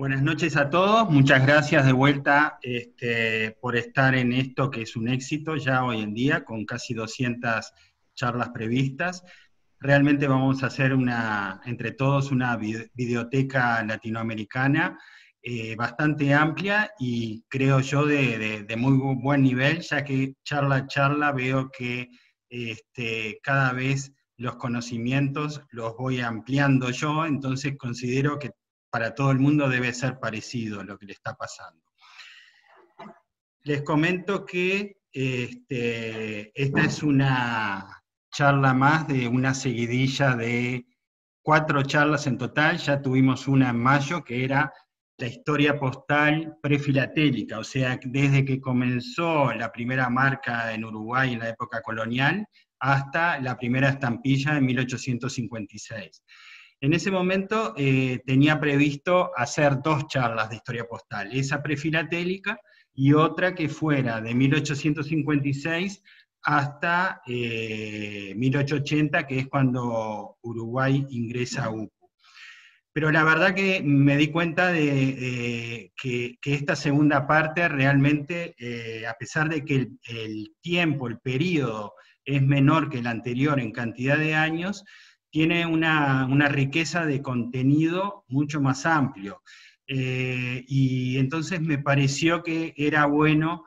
Buenas noches a todos, muchas gracias de vuelta por estar en esto que es un éxito ya hoy en día, con casi 200 charlas previstas. Realmente vamos a hacer entre todos una videoteca latinoamericana bastante amplia y creo yo de muy buen nivel, ya que charla a charla veo que cada vez los conocimientos los voy ampliando yo, entonces considero que para todo el mundo debe ser parecido lo que le está pasando. Les comento que esta es una charla más de una seguidilla de 4 charlas en total. Ya tuvimos una en mayo que era la historia postal prefilatélica, o sea, desde que comenzó la primera marca en Uruguay en la época colonial hasta la primera estampilla en 1856. En ese momento tenía previsto hacer 2 charlas de historia postal, esa prefilatélica y otra que fuera de 1856 hasta 1880, que es cuando Uruguay ingresa a UPU. Pero la verdad que me di cuenta de que esta segunda parte realmente, a pesar de que el tiempo, el periodo es menor que el anterior en cantidad de años, tiene una riqueza de contenido mucho más amplio. Y entonces me pareció que era bueno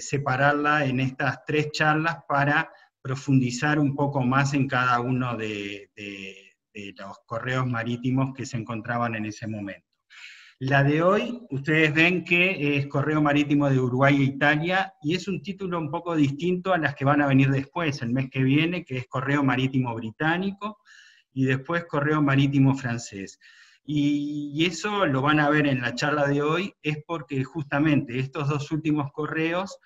separarla en estas 3 charlas para profundizar un poco más en cada uno de los correos marítimos que se encontraban en ese momento. La de hoy, ustedes ven que es Correo Marítimo de Uruguay e Italia, y es un título un poco distinto a las que van a venir después, el mes que viene, que es Correo Marítimo Británico, y después Correo Marítimo Francés. Y eso lo van a ver en la charla de hoy, es porque justamente estos 2 últimos correos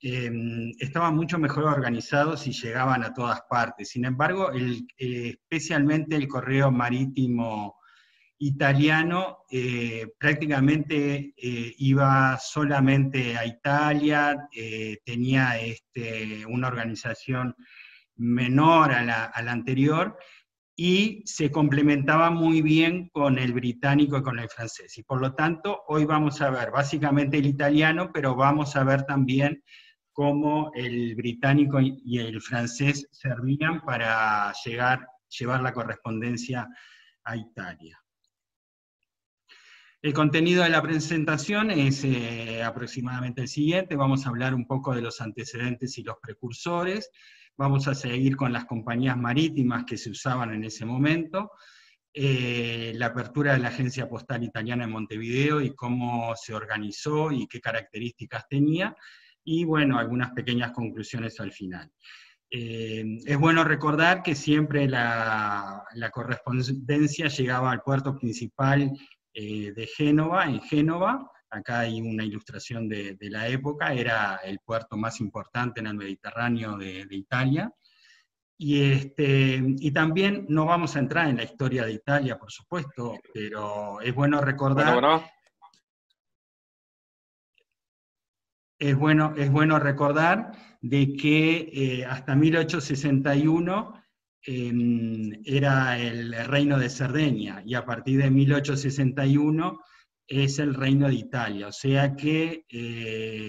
estaban mucho mejor organizados y llegaban a todas partes. Sin embargo, especialmente el correo marítimo italiano prácticamente iba solamente a Italia, tenía una organización menor a la anterior, y se complementaba muy bien con el británico y con el francés. Y por lo tanto, hoy vamos a ver básicamente el italiano, pero vamos a ver también cómo el británico y el francés servían para llevar la correspondencia a Italia. El contenido de la presentación es aproximadamente el siguiente. Vamos a hablar un poco de los antecedentes y los precursores. Vamos a seguir con las compañías marítimas que se usaban en ese momento. La apertura de la Agencia Postal Italiana en Montevideo y cómo se organizó y qué características tenía. Y bueno, algunas pequeñas conclusiones al final. Es bueno recordar que siempre la correspondencia llegaba al puerto principal de Génova, en Génova. Acá hay una ilustración de la época, era el puerto más importante en el Mediterráneo de Italia. Y también no vamos a entrar en la historia de Italia, por supuesto, pero es bueno recordar... Es bueno recordar de que hasta 1861 era el reino de Cerdeña, y a partir de 1861 es el reino de Italia. O sea que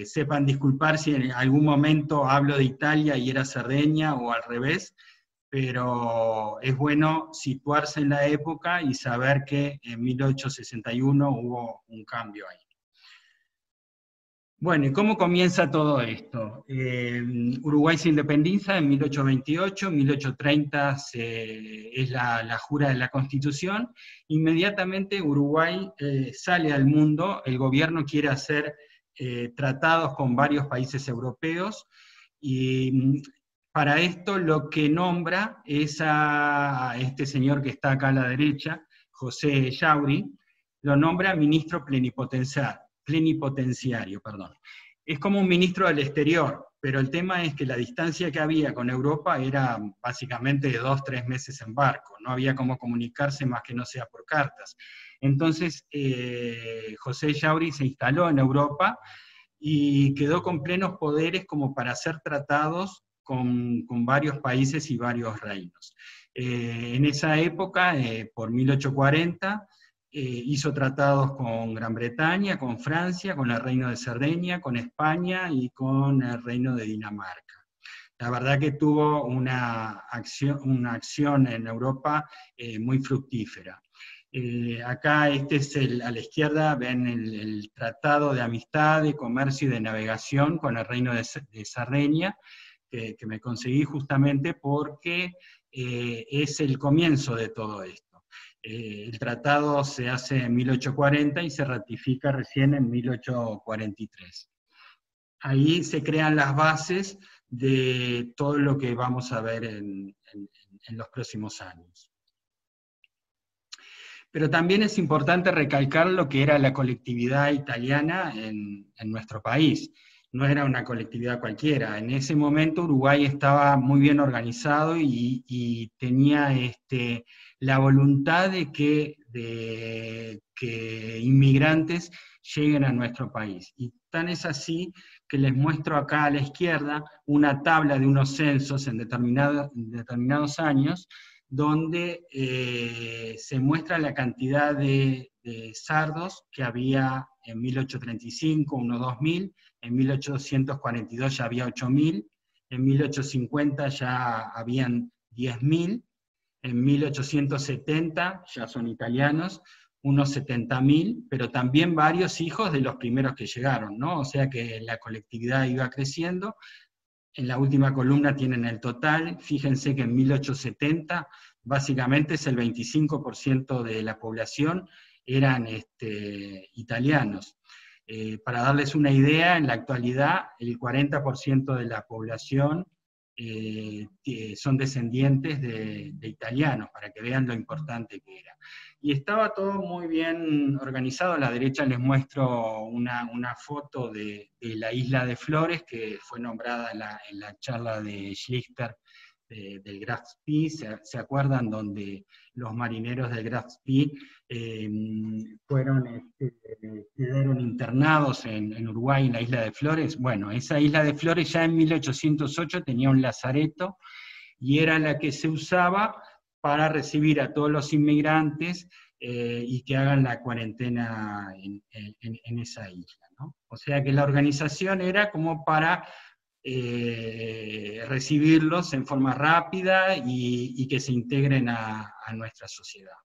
sepan disculpar si en algún momento hablo de Italia y era Cerdeña, o al revés, pero es bueno situarse en la época y saber que en 1861 hubo un cambio ahí. Bueno, ¿y cómo comienza todo esto? Uruguay se independiza en 1828, 1830 es la jura de la Constitución. Inmediatamente Uruguay sale al mundo, el gobierno quiere hacer tratados con varios países europeos, y para esto lo que nombra es a este señor que está acá a la derecha, José Yauri, lo nombra ministro plenipotenciario. Es como un ministro del exterior, pero el tema es que la distancia que había con Europa era básicamente de 2-3 meses en barco, no había cómo comunicarse más que no sea por cartas. Entonces José Yauri se instaló en Europa y quedó con plenos poderes como para hacer tratados con varios países y varios reinos. En esa época, por 1840, hizo tratados con Gran Bretaña, con Francia, con el Reino de Cerdeña, con España y con el Reino de Dinamarca. La verdad que tuvo una acción en Europa muy fructífera. Acá a la izquierda ven el Tratado de Amistad, de Comercio y de Navegación con el Reino de Cerdeña, que me conseguí justamente porque es el comienzo de todo esto. El tratado se hace en 1840 y se ratifica recién en 1843. Ahí se crean las bases de todo lo que vamos a ver en los próximos años. Pero también es importante recalcar lo que era la colectividad italiana en nuestro país. No era una colectividad cualquiera. En ese momento Uruguay estaba muy bien organizado y tenía la voluntad de que inmigrantes lleguen a nuestro país. Y tan es así que les muestro acá a la izquierda una tabla de unos censos en determinados años, donde se muestra la cantidad de sardos que había en 1835, unos 2.000, en 1842 ya había 8.000, en 1850 ya habían 10.000, en 1870 ya son italianos, unos 70.000, pero también varios hijos de los primeros que llegaron, ¿no? O sea que la colectividad iba creciendo. En la última columna tienen el total. Fíjense que en 1870 básicamente es el 25% de la población eran italianos. Para darles una idea, en la actualidad el 40% de la población son descendientes de italianos, para que vean lo importante que era. Y estaba todo muy bien organizado. A la derecha les muestro una foto de la isla de Flores, que fue nombrada en la charla de Schlichter del Graf Spee. ¿Se acuerdan? Donde los marineros del Graf Spee quedaron internados en Uruguay, en la isla de Flores. Bueno, esa isla de Flores ya en 1808 tenía un lazareto, y era la que se usaba para recibir a todos los inmigrantes y que hagan la cuarentena en esa isla, ¿no? O sea que la organización era como para recibirlos en forma rápida y que se integren a nuestra sociedad.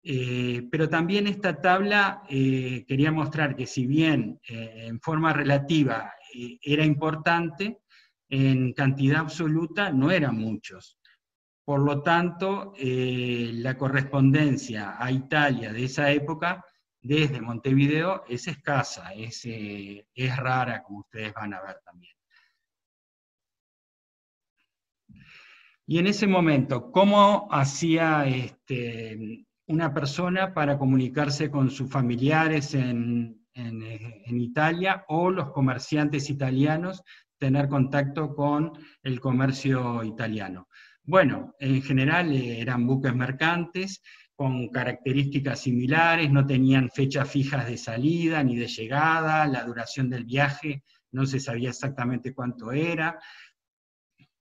Pero también esta tabla quería mostrar que si bien en forma relativa era importante, en cantidad absoluta no eran muchos. Por lo tanto, la correspondencia a Italia de esa época, desde Montevideo, es escasa, es rara, como ustedes van a ver también. Y en ese momento, ¿cómo hacía una persona para comunicarse con sus familiares en Italia, o los comerciantes italianos tener contacto con el comercio italiano? Bueno, en general eran buques mercantes con características similares, no tenían fechas fijas de salida ni de llegada, la duración del viaje no se sabía exactamente cuánto era.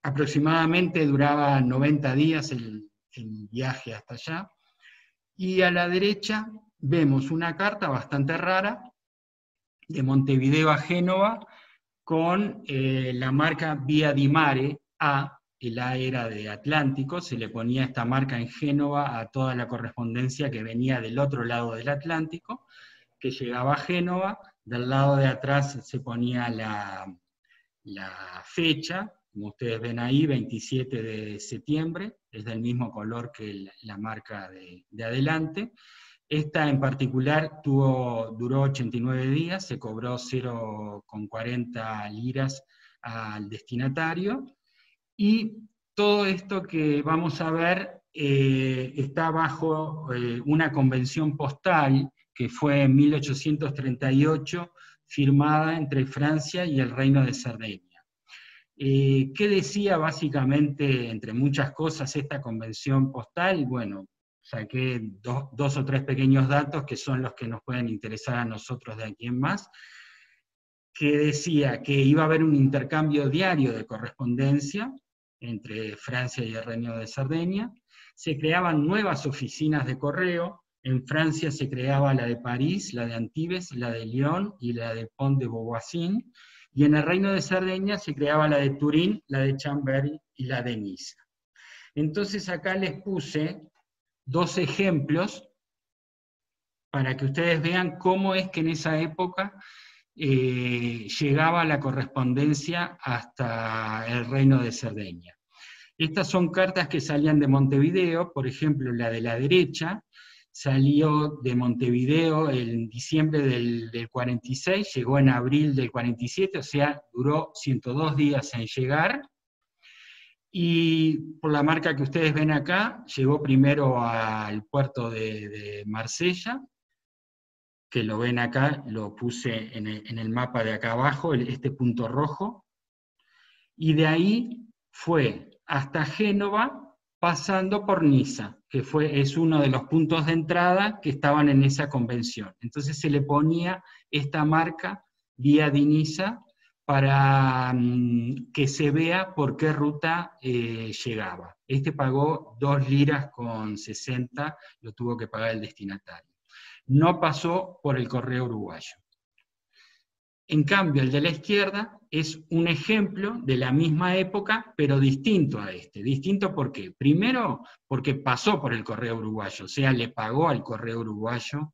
Aproximadamente duraba 90 días el viaje hasta allá. Y a la derecha vemos una carta bastante rara de Montevideo a Génova con la marca Via di Mare A. El A era de Atlántico, se le ponía esta marca en Génova a toda la correspondencia que venía del otro lado del Atlántico, que llegaba a Génova. Del lado de atrás se ponía la fecha, como ustedes ven ahí, 27 de septiembre, es del mismo color que la marca de adelante. Esta en particular duró 89 días, se cobró 0,40 liras al destinatario, y todo esto que vamos a ver está bajo una convención postal que fue en 1838, firmada entre Francia y el Reino de Cerdeña. ¿Qué decía básicamente, entre muchas cosas, esta convención postal? Bueno, saqué dos o tres pequeños datos que son los que nos pueden interesar a nosotros de aquí en más, que decía que iba a haber un intercambio diario de correspondencia entre Francia y el Reino de Cerdeña, se creaban nuevas oficinas de correo, En Francia se creaba la de París, la de Antibes, la de Lyon y la de Pont de Beauvoisin, y en el Reino de Cerdeña se creaba la de Turín, la de Chambéry y la de Niza. Entonces acá les puse dos ejemplos para que ustedes vean cómo es que en esa época llegaba la correspondencia hasta el Reino de Cerdeña. Estas son cartas que salían de Montevideo, por ejemplo, la de la derecha salió de Montevideo en diciembre del 46, llegó en abril del 47, o sea, duró 102 días en llegar, y por la marca que ustedes ven acá, llegó primero al puerto de Marsella, que lo ven acá, lo puse en el mapa de acá abajo, este punto rojo, y de ahí fue hasta Génova, pasando por Niza, que es uno de los puntos de entrada que estaban en esa convención. Entonces se le ponía esta marca, Vía di Niza, para que se vea por qué ruta llegaba. Este pagó 2 liras con 60, lo tuvo que pagar el destinatario. No pasó por el correo uruguayo. En cambio, el de la izquierda es un ejemplo de la misma época, pero distinto a este. ¿Distinto por qué? Primero, porque pasó por el correo uruguayo, o sea, le pagó al correo uruguayo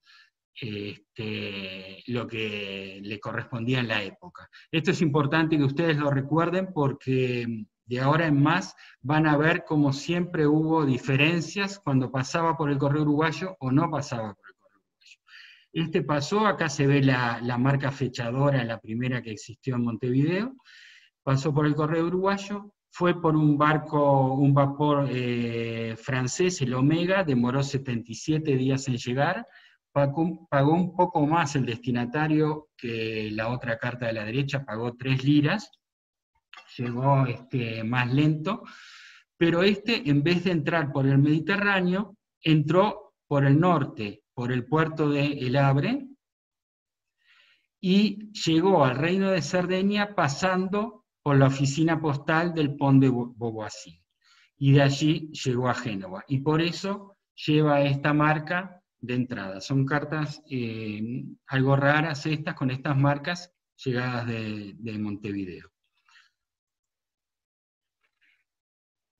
lo que le correspondía en la época. Esto es importante que ustedes lo recuerden porque de ahora en más van a ver como siempre hubo diferencias cuando pasaba por el correo uruguayo o no pasaba por el correo uruguayo. Este pasó, acá se ve la marca fechadora, la primera que existió en Montevideo, pasó por el correo uruguayo, fue por un vapor francés, el Omega, demoró 77 días en llegar, pagó un poco más el destinatario que la otra carta de la derecha, pagó 3 liras, llegó más lento, pero en vez de entrar por el Mediterráneo, entró por el norte, por el puerto de El Havre, y llegó al Reino de Cerdeña pasando por la oficina postal del Pont de Beauvoisin, y de allí llegó a Génova, y por eso lleva esta marca de entrada. Son cartas algo raras estas, con estas marcas llegadas de Montevideo.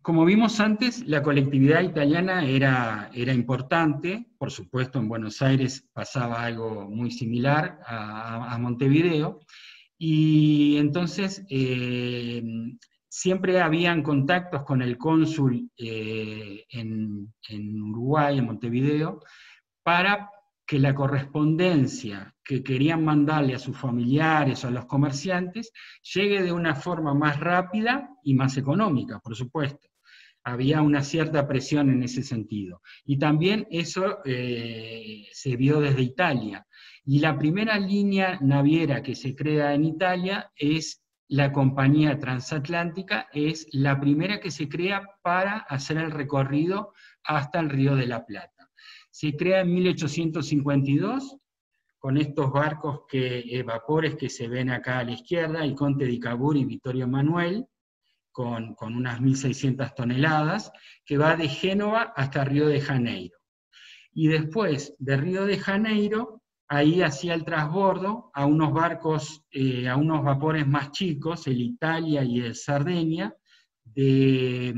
Como vimos antes, la colectividad italiana era importante, por supuesto en Buenos Aires pasaba algo muy similar a Montevideo, y entonces siempre habían contactos con el cónsul en Uruguay, en Montevideo, para que la correspondencia que querían mandarle a sus familiares o a los comerciantes llegue de una forma más rápida y más económica, por supuesto. Había una cierta presión en ese sentido. Y también eso se vio desde Italia. Y la primera línea naviera que se crea en Italia es la Compañía Transatlántica, es la primera que se crea para hacer el recorrido hasta el Río de la Plata. Se crea en 1852, con estos barcos vapores que se ven acá a la izquierda, el Conte di Cavour y Vittorio Emanuel, con unas 1.600 toneladas, que va de Génova hasta Río de Janeiro. Y después de Río de Janeiro, ahí hacía el transbordo a unos barcos, a unos vapores más chicos, el Italia y el Sardeña, de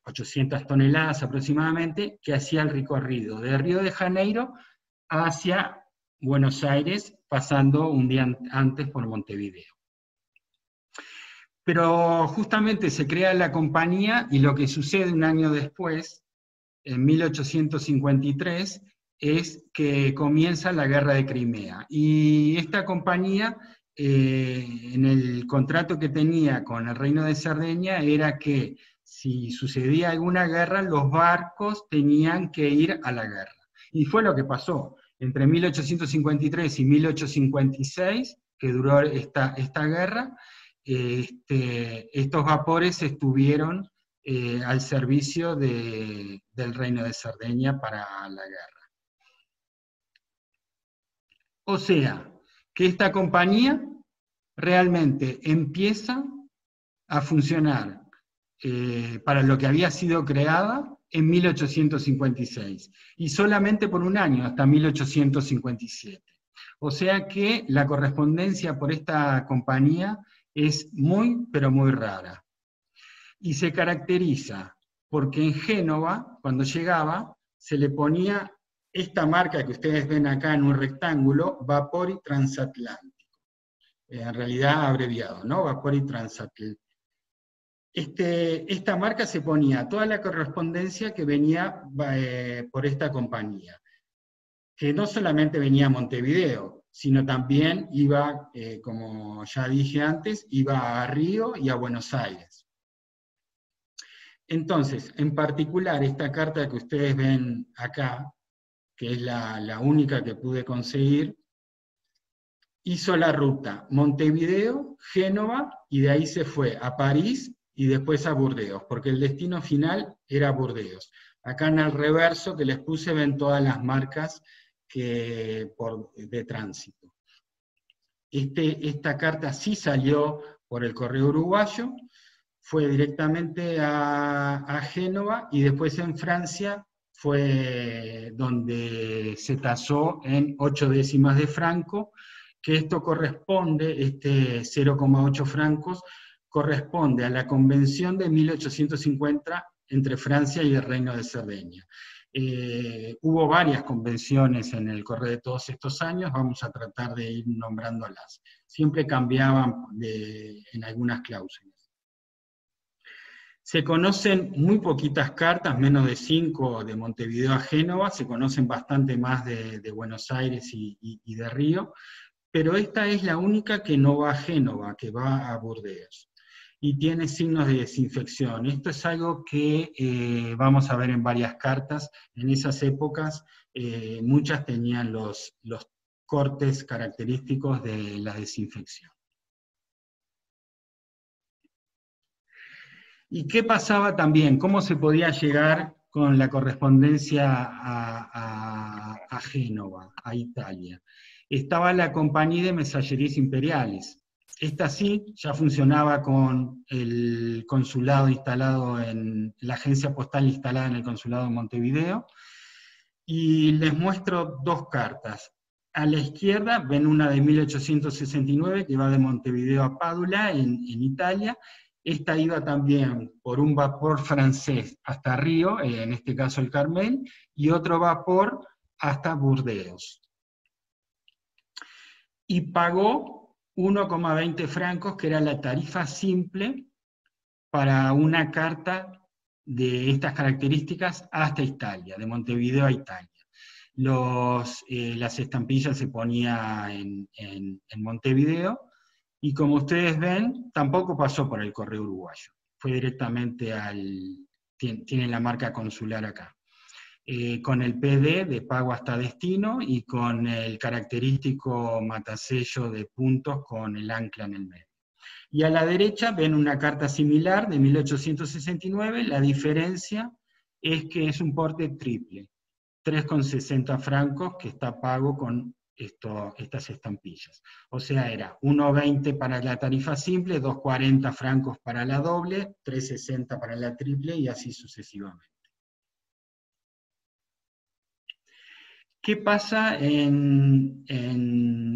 800 toneladas aproximadamente, que hacía el recorrido de Río de Janeiro hacia Buenos Aires, pasando un día antes por Montevideo. Pero justamente se crea la compañía y lo que sucede un año después, en 1853, es que comienza la Guerra de Crimea. Y esta compañía, en el contrato que tenía con el Reino de Cerdeña, era que si sucedía alguna guerra, los barcos tenían que ir a la guerra. Y fue lo que pasó. Entre 1853 y 1856, que duró esta guerra, estos vapores estuvieron al servicio del Reino de Cerdeña para la guerra. O sea, que esta compañía realmente empieza a funcionar para lo que había sido creada en 1856, y solamente por un año, hasta 1857. O sea que la correspondencia por esta compañía es muy, pero muy rara. Y se caracteriza porque en Génova, cuando llegaba, se le ponía esta marca que ustedes ven acá en un rectángulo, Vapori Transatlántico. En realidad abreviado, ¿no? Vapori Transatlántico. Esta marca se ponía a toda la correspondencia que venía por esta compañía, que no solamente venía a Montevideo, sino también iba, como ya dije antes, iba a Río y a Buenos Aires. Entonces, en particular, esta carta que ustedes ven acá, que es la única que pude conseguir, hizo la ruta Montevideo, Génova, y de ahí se fue a París y después a Burdeos, porque el destino final era Burdeos. Acá en el reverso que les puse ven todas las marcas de tránsito. Esta carta sí salió por el correo uruguayo, fue directamente a Génova, y después en Francia fue donde se tasó en 8 décimas de franco, que esto corresponde, este 0,8 francos, corresponde a la Convención de 1850 entre Francia y el Reino de Cerdeña. Hubo varias convenciones en el correr de todos estos años, vamos a tratar de ir nombrándolas. Siempre cambiaban en algunas cláusulas. Se conocen muy poquitas cartas, menos de 5 de Montevideo a Génova, se conocen bastante más de Buenos Aires y de Río, pero esta es la única que no va a Génova, que va a Burdeos, y tiene signos de desinfección. Esto es algo que vamos a ver en varias cartas. En esas épocas muchas tenían los cortes característicos de la desinfección. ¿Y qué pasaba también? ¿Cómo se podía llegar con la correspondencia a Génova, a Italia? Estaba la Compañía de Mensajerías Imperiales. Esta sí ya funcionaba con el consulado instalado la agencia postal instalada en el consulado de Montevideo. Y les muestro dos cartas. A la izquierda ven una de 1869 que va de Montevideo a Padula, en Italia. Esta iba también por un vapor francés hasta Río, en este caso el Carmel, y otro vapor hasta Burdeos. Y pagó 1,20 francos, que era la tarifa simple para una carta de estas características hasta Italia, de Montevideo a Italia. Las estampillas se ponían en Montevideo, y como ustedes ven, tampoco pasó por el correo uruguayo, fue directamente tienen la marca consular acá, con el PD de pago hasta destino, y con el característico matasello de puntos con el ancla en el medio. Y a la derecha ven una carta similar de 1869, la diferencia es que es un porte triple, 3,60 francos que está pago con estas estampillas. O sea, era 1,20 para la tarifa simple, 2,40 francos para la doble, 3,60 para la triple, y así sucesivamente. ¿Qué pasa en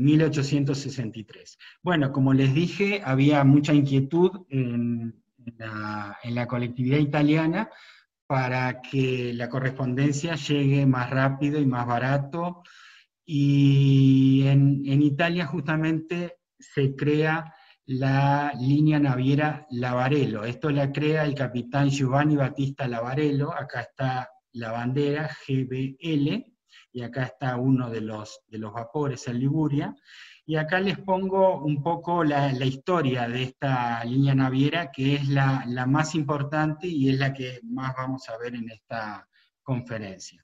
1863? Bueno, como les dije, había mucha inquietud en la colectividad italiana para que la correspondencia llegue más rápido y más barato, y en Italia justamente se crea la línea naviera Lavarello. Esto la crea el capitán Giovanni Battista Lavarello. Acá está la bandera GBL, y acá está uno de los vapores en Liguria. Y acá les pongo un poco la historia de esta línea naviera, que es la más importante y es la que más vamos a ver en esta conferencia.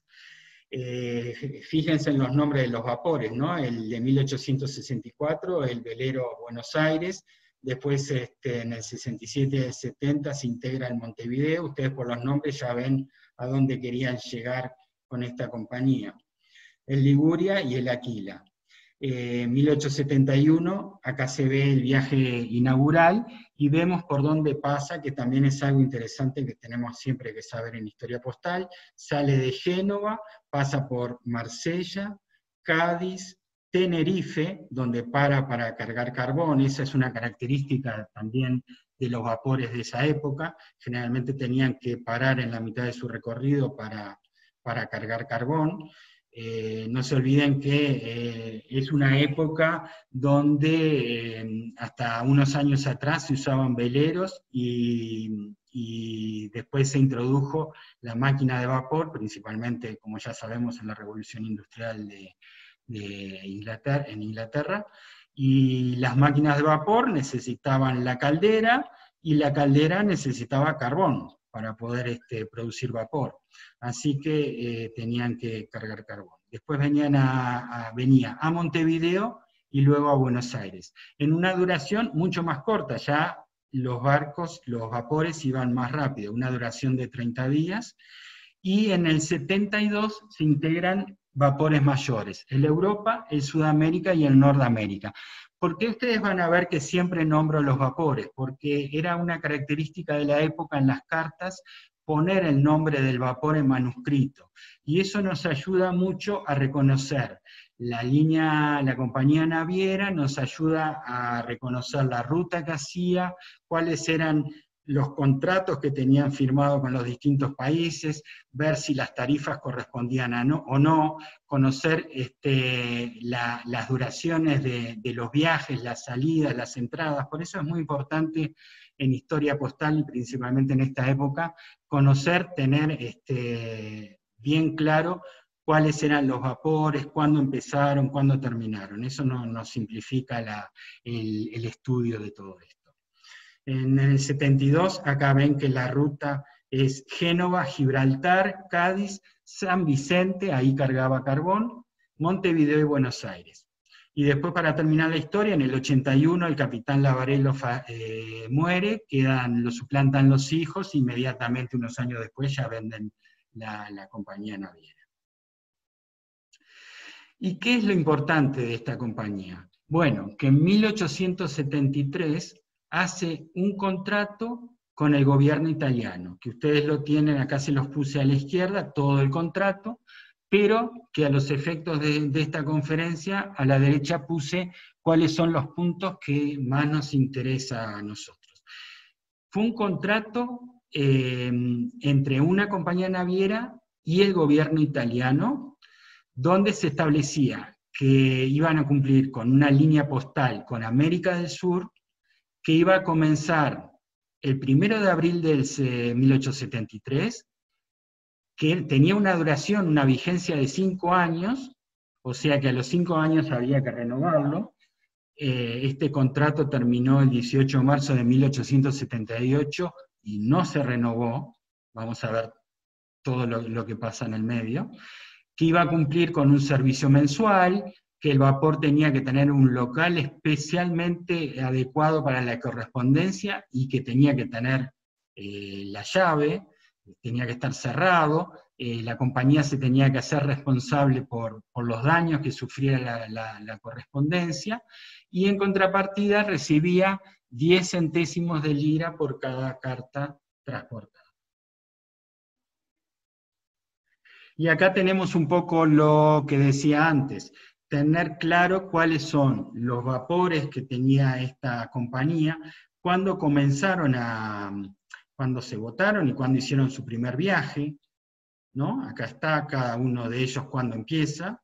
Fíjense en los nombres de los vapores, ¿no? El de 1864, el velero Buenos Aires, después en el 67-70 se integra el Montevideo. Ustedes por los nombres ya ven a dónde querían llegar con esta compañía. El Liguria y el Aquila. 1871, acá se ve el viaje inaugural, y vemos por dónde pasa, que también es algo interesante que tenemos siempre que saber en historia postal. Sale de Génova, pasa por Marsella, Cádiz, Tenerife, donde para cargar carbón. Esa es una característica también de los vapores de esa época. Generalmente tenían que parar en la mitad de su recorrido para cargar carbón. No se olviden que es una época donde hasta unos años atrás se usaban veleros y después se introdujo la máquina de vapor, principalmente, como ya sabemos, en la Revolución Industrial de Inglaterra, en Inglaterra, y las máquinas de vapor necesitaban la caldera, y la caldera necesitaba carbón para poder producir vapor. Así que tenían que cargar carbón. Después venía a Montevideo y luego a Buenos Aires, en una duración mucho más corta. Ya los barcos, los vapores iban más rápido, una duración de 30 días, y en el 72 se integran vapores mayores, el Europa, el Sudamérica y el Norteamérica. ¿Por qué ustedes van a ver que siempre nombro los vapores? Porque era una característica de la época en las cartas poner el nombre del vapor en manuscrito, y eso nos ayuda mucho a reconocer la compañía naviera, nos ayuda a reconocer la ruta que hacía, cuáles eran los contratos que tenían firmado con los distintos países, ver si las tarifas correspondían o no, conocer las duraciones de los viajes, las salidas, las entradas. Por eso es muy importante en historia postal, y principalmente en esta época, conocer, tener bien claro cuáles eran los vapores, cuándo empezaron, cuándo terminaron. Eso nos simplifica el estudio de todo esto. En el 72, acá ven que la ruta es Génova, Gibraltar, Cádiz, San Vicente, ahí cargaba carbón, Montevideo y Buenos Aires. Y después, para terminar la historia, en el 81 el capitán Lavarello muere, lo suplantan los hijos, inmediatamente unos años después ya venden la compañía naviera. ¿Y qué es lo importante de esta compañía? Bueno, que en 1873 hace un contrato con el gobierno italiano, que ustedes lo tienen, acá se los puse a la izquierda, todo el contrato, pero que a los efectos de esta conferencia, a la derecha puse cuáles son los puntos que más nos interesa a nosotros. Fue un contrato entre una compañía naviera y el gobierno italiano, donde se establecía que iban a cumplir con una línea postal con América del Sur, que iba a comenzar el 1 de abril de 1873, que tenía una duración, una vigencia de 5 años, o sea que a los 5 años había que renovarlo. Este contrato terminó el 18 de marzo de 1878 y no se renovó. Vamos a ver todo lo que pasa en el medio. Que iba a cumplir con un servicio mensual, que el vapor tenía que tener un local especialmente adecuado para la correspondencia y que tenía que tener la llave, tenía que estar cerrado, la compañía se tenía que hacer responsable por los daños que sufriera la correspondencia, y en contrapartida recibía 10 centésimos de lira por cada carta transportada. Y acá tenemos un poco lo que decía antes, tener claro cuáles son los vapores que tenía esta compañía, cuando se votaron y cuando hicieron su primer viaje, ¿no? Acá está cada uno de ellos cuando empieza.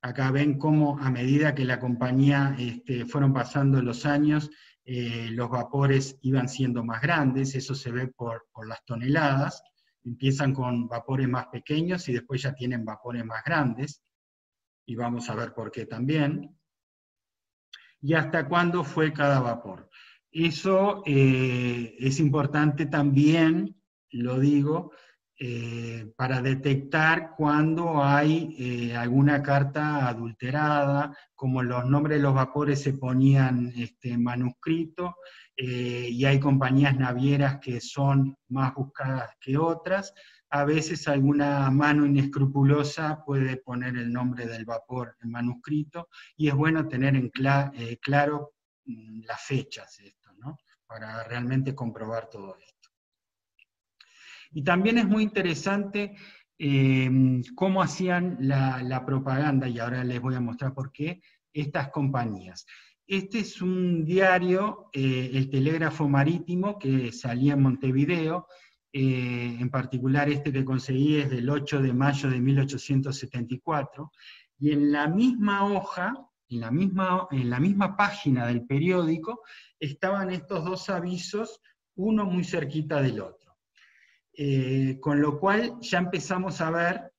Acá ven cómo a medida que la compañía fueron pasando los años, los vapores iban siendo más grandes, eso se ve por las toneladas. Empiezan con vapores más pequeños y después ya tienen vapores más grandes, y vamos a ver por qué también. Y hasta cuándo fue cada vapor. Eso es importante también, lo digo, para detectar cuando hay alguna carta adulterada, como los nombres de los vapores se ponían en manuscrito, y hay compañías navieras que son más buscadas que otras. a veces alguna mano inescrupulosa puede poner el nombre del vapor en manuscrito, y es bueno tener en claro las fechas de esto, ¿no? Para realmente comprobar todo esto. Y también es muy interesante cómo hacían la propaganda, y ahora les voy a mostrar por qué, estas compañías. Este es un diario, el Telégrafo Marítimo, que salía en Montevideo, en particular este que conseguí es del 8 de mayo de 1874, y en la misma hoja, en la misma página del periódico, estaban estos dos avisos, uno muy cerquita del otro. Con lo cual ya empezamos a ver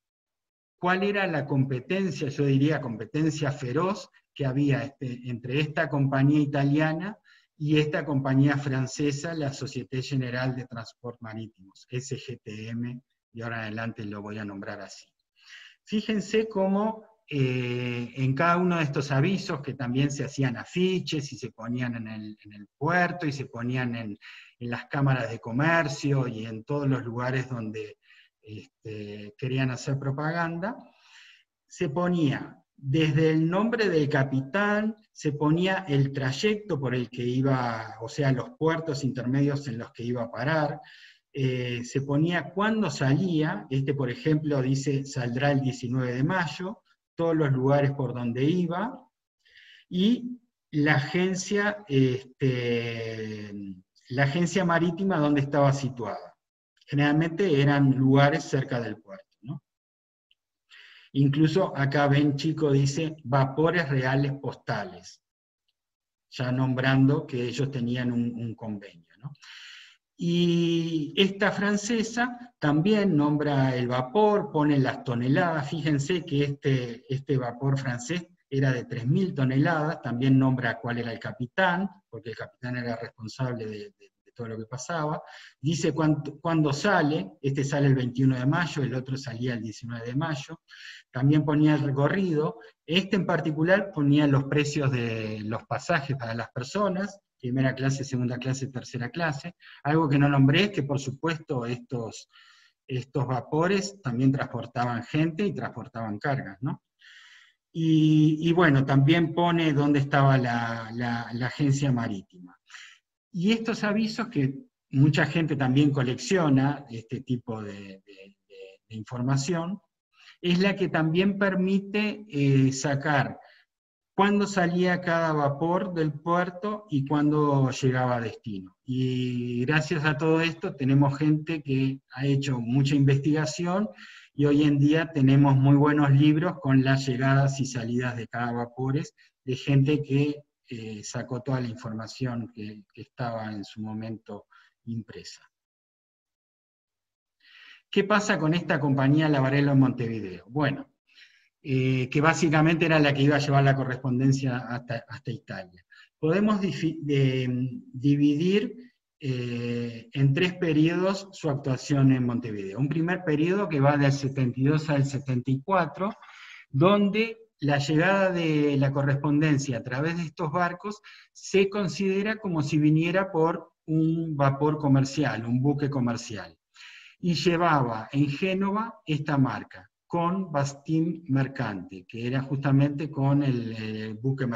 cuál era la competencia, yo diría competencia feroz, que había entre esta compañía italiana y esta compañía francesa, la Société Générale de Transports Marítimos, SGTM, y ahora en adelante lo voy a nombrar así. Fíjense cómo en cada uno de estos avisos, que también se hacían afiches y se ponían en el puerto y se ponían en las cámaras de comercio y en todos los lugares donde querían hacer propaganda, se ponía desde el nombre del capitán, se ponía el trayecto por el que iba, o sea, los puertos intermedios en los que iba a parar, se ponía cuándo salía, por ejemplo dice saldrá el 19 de mayo, todos los lugares por donde iba, y la agencia marítima donde estaba situada. Generalmente eran lugares cerca del puerto, ¿no? Incluso acá ven, chico, dice vapores reales postales, ya nombrando que ellos tenían un convenio, ¿no? Y esta francesa también nombra el vapor, pone las toneladas, fíjense que este vapor francés era de 3.000 toneladas, también nombra cuál era el capitán, porque el capitán era responsable de todo lo que pasaba, dice cuándo sale, este sale el 21 de mayo, el otro salía el 19 de mayo, también ponía el recorrido, en particular ponía los precios de los pasajes para las personas, primera clase, segunda clase, tercera clase. Algo que no nombré es que, por supuesto, estos vapores también transportaban gente y transportaban cargas, ¿no? Y bueno, también pone dónde estaba la agencia marítima. Y estos avisos, que mucha gente también colecciona, este tipo de información, es la que también permite sacar cuándo salía cada vapor del puerto y cuándo llegaba a destino. Y gracias a todo esto tenemos gente que ha hecho mucha investigación y hoy en día tenemos muy buenos libros con las llegadas y salidas de cada vapores, de gente que sacó toda la información que estaba en su momento impresa. ¿Qué pasa con esta compañía Lavarello en Montevideo? Bueno, que básicamente era la que iba a llevar la correspondencia hasta Italia. Podemos dividir en 3 periodos su actuación en Montevideo. Un primer periodo que va del 72 al 74, donde la llegada de la correspondencia a través de estos barcos se considera como si viniera por un vapor comercial, un buque comercial. Y llevaba en Génova esta marca, con Bastim Mercante, que era justamente con el buque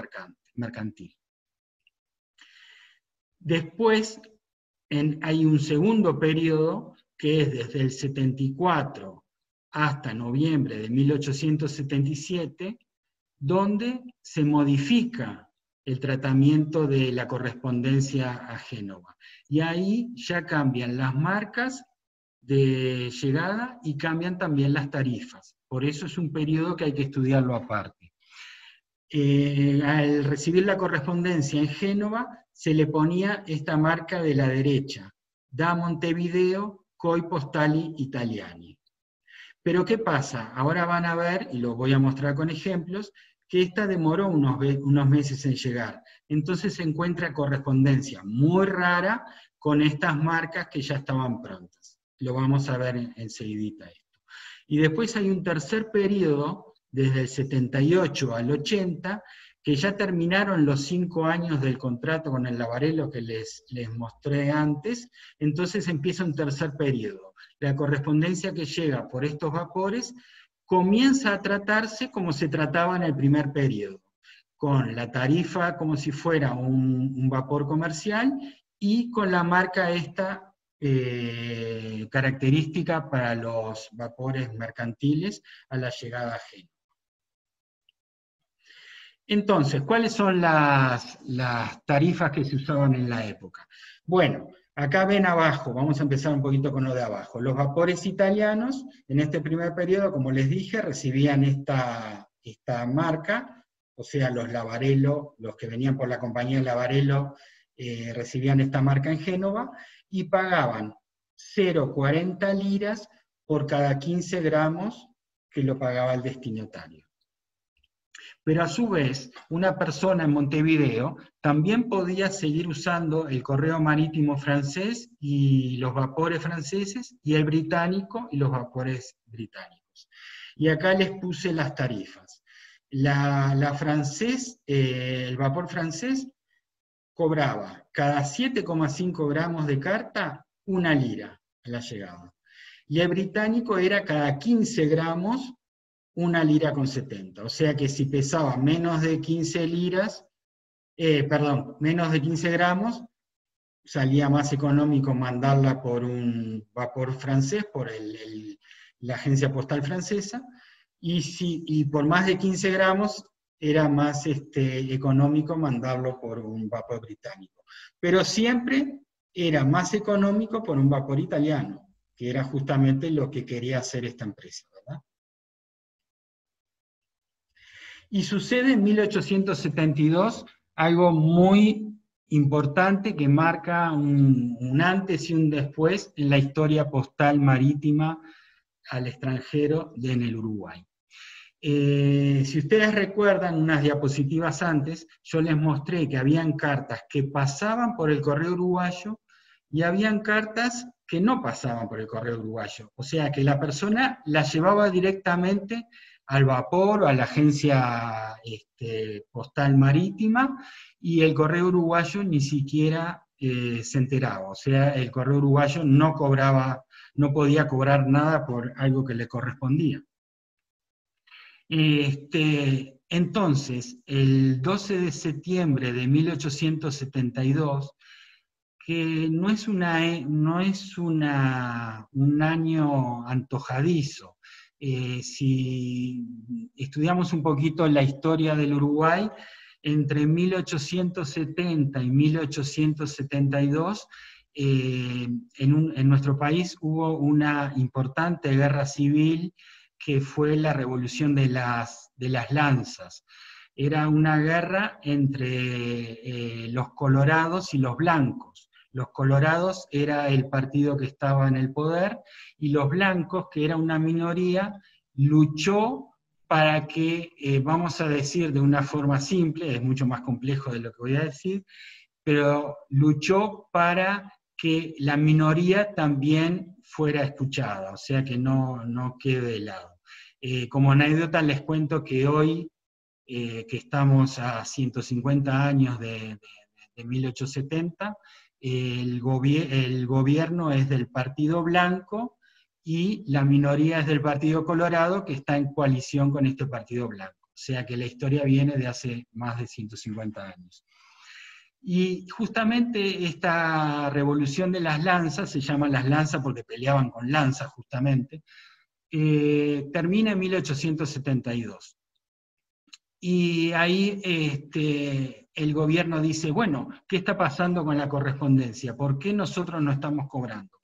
mercantil. Después hay un segundo periodo, que es desde el 74 hasta noviembre de 1877, donde se modifica el tratamiento de la correspondencia a Génova. Y ahí ya cambian las marcas de llegada y cambian también las tarifas. Por eso es un periodo que hay que estudiarlo aparte. Al recibir la correspondencia en Génova, se le ponía esta marca de la derecha, da Montevideo, Coi Postali Italiani. Pero ¿qué pasa? Ahora van a ver, y lo voy a mostrar con ejemplos, que esta demoró unos meses en llegar. Entonces se encuentra correspondencia muy rara con estas marcas que ya estaban prontas. Lo vamos a ver enseguidita esto. Y después hay un tercer periodo, desde el 78 al 80, que ya terminaron los 5 años del contrato con el Lavarello que les mostré antes, entonces empieza un tercer periodo. La correspondencia que llega por estos vapores comienza a tratarse como se trataba en el primer periodo, con la tarifa como si fuera un vapor comercial y con la marca esta característica para los vapores mercantiles a la llegada a Génova. Entonces, ¿cuáles son las tarifas que se usaban en la época? Bueno, acá ven abajo, vamos a empezar un poquito con lo de abajo. Los vapores italianos, en este primer periodo, como les dije, recibían esta marca, o sea, los Lavarello, los que venían por la compañía Lavarello, recibían esta marca en Génova, y pagaban 0,40 liras por cada 15 gramos que lo pagaba el destinatario. Pero a su vez, una persona en Montevideo también podía seguir usando el correo marítimo francés y los vapores franceses, y el británico y los vapores británicos. Y acá les puse las tarifas. El vapor francés cobraba cada 7,5 gramos de carta 1 lira a la llegada. Y el británico era cada 15 gramos 1 lira con 70. O sea que si pesaba menos de 15 gramos, salía más económico mandarla por un vapor francés, por la agencia postal francesa, y por más de 15 gramos era más económico mandarlo por un vapor británico. Pero siempre era más económico por un vapor italiano, que era justamente lo que quería hacer esta empresa, ¿verdad? Y sucede en 1872 algo muy importante que marca un antes y un después en la historia postal marítima al extranjero en el Uruguay. Si ustedes recuerdan unas diapositivas antes, yo les mostré que habían cartas que pasaban por el correo uruguayo y habían cartas que no pasaban por el correo uruguayo. O sea que la persona las llevaba directamente al vapor o a la agencia postal marítima, y el correo uruguayo ni siquiera se enteraba. O sea, el correo uruguayo no podía cobrar nada por algo que le correspondía. Entonces, el 12 de septiembre de 1872, que no es un año antojadizo. Si estudiamos un poquito la historia del Uruguay, entre 1870 y 1872, en nuestro país hubo una importante guerra civil que fue la Revolución de las Lanzas. Era una guerra entre los colorados y los blancos. Los colorados era el partido que estaba en el poder, y los blancos, que era una minoría, luchó para que, vamos a decir de una forma simple, es mucho más complejo de lo que voy a decir, pero luchó para que la minoría también fuera escuchada, o sea que no quede de lado. Como anécdota les cuento que hoy, que estamos a 150 años de 1870, el gobierno es del Partido Blanco y la minoría es del Partido Colorado, que está en coalición con este Partido Blanco. O sea que la historia viene de hace más de 150 años. Y justamente esta revolución de las lanzas, se llama las lanzas porque peleaban con lanzas justamente, termina en 1872. Y ahí el gobierno dice, bueno, ¿qué está pasando con la correspondencia? ¿Por qué nosotros no estamos cobrando?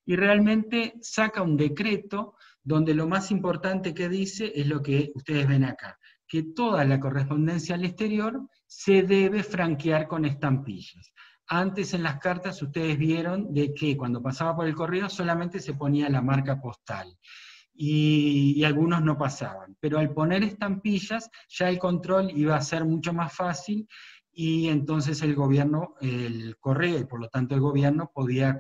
Y realmente saca un decreto donde lo más importante que dice es lo que ustedes ven acá, que toda la correspondencia al exterior se debe franquear con estampillas. Antes en las cartas ustedes vieron de que cuando pasaba por el correo solamente se ponía la marca postal, y algunos no pasaban. Pero al poner estampillas ya el control iba a ser mucho más fácil, y entonces el correo, y por lo tanto el gobierno, podía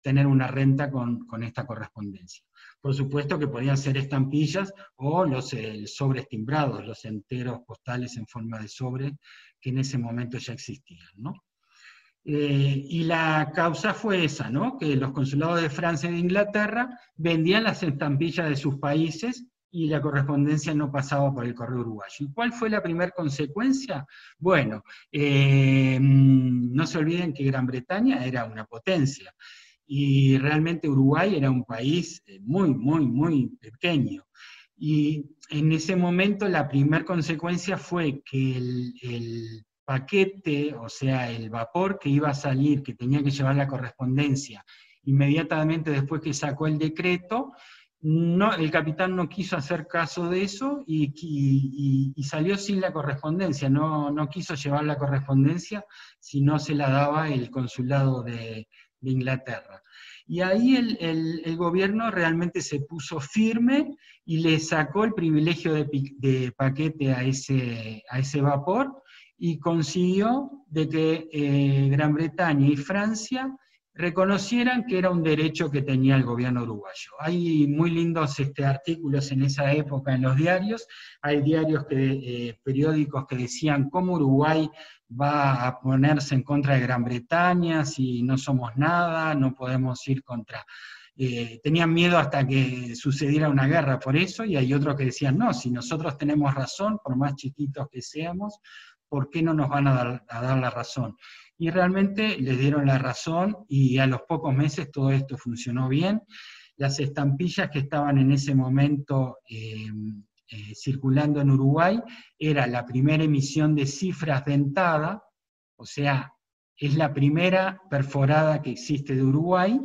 tener una renta con esta correspondencia. por supuesto que podían ser estampillas o los sobres timbrados, los enteros postales en forma de sobre, que en ese momento ya existían, ¿no? Y la causa fue esa, ¿no? Que los consulados de Francia y de Inglaterra vendían las estampillas de sus países y la correspondencia no pasaba por el correo uruguayo. ¿Y cuál fue la primera consecuencia? Bueno, no se olviden que Gran Bretaña era una potencia, y realmente Uruguay era un país muy, muy, muy pequeño. Y en ese momento la primera consecuencia fue que el paquete, o sea, el vapor que iba a salir, que tenía que llevar la correspondencia, inmediatamente después que sacó el decreto, el capitán no quiso hacer caso de eso y salió sin la correspondencia, no quiso llevar la correspondencia si no se la daba el consulado de Inglaterra. Y ahí el gobierno realmente se puso firme y le sacó el privilegio de paquete a ese vapor, y consiguió de que Gran Bretaña y Francia reconocieran que era un derecho que tenía el gobierno uruguayo. Hay muy lindos artículos en esa época en los diarios, hay periódicos que decían cómo Uruguay va a ponerse en contra de Gran Bretaña si no somos nada, no podemos ir contra... tenían miedo hasta que sucediera una guerra por eso, y hay otros que decían, no, si nosotros tenemos razón, por más chiquitos que seamos, ¿por qué no nos van a dar la razón? Y realmente les dieron la razón, y a los pocos meses todo esto funcionó bien. Las estampillas que estaban en ese momento circulando en Uruguay era la primera emisión de cifras dentada, o sea, es la primera perforada que existe de Uruguay,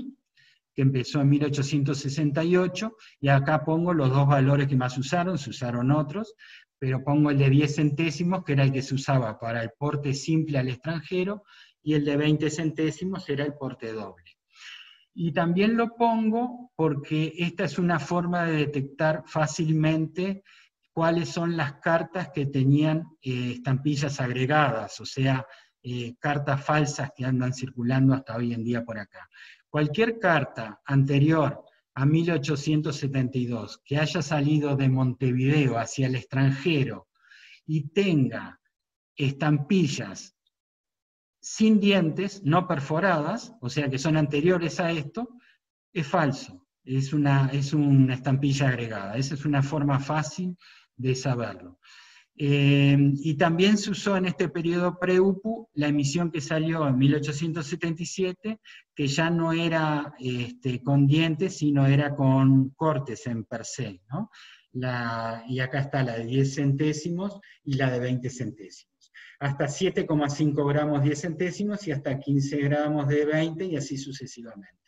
que empezó en 1868, y acá pongo los dos valores que más se usaron otros, pero pongo el de 10 centésimos, que era el que se usaba para el porte simple al extranjero, y el de 20 centésimos era el porte doble. Y también lo pongo porque esta es una forma de detectar fácilmente cuáles son las cartas que tenían estampillas agregadas, o sea, cartas falsas que andan circulando hasta hoy en día por acá. Cualquier carta anterior a 1872 que haya salido de Montevideo hacia el extranjero y tenga estampillas sin dientes, no perforadas, o sea que son anteriores a esto, es falso, es una estampilla agregada. Esa es una forma fácil de saberlo. Y también se usó en este periodo pre-UPU la emisión que salió en 1877, que ya no era con dientes, sino era con cortes en per se, ¿no? Y acá está la de 10 centésimos y la de 20 centésimos. Hasta 7,5 gramos 10 centésimos y hasta 15 gramos de 20, y así sucesivamente.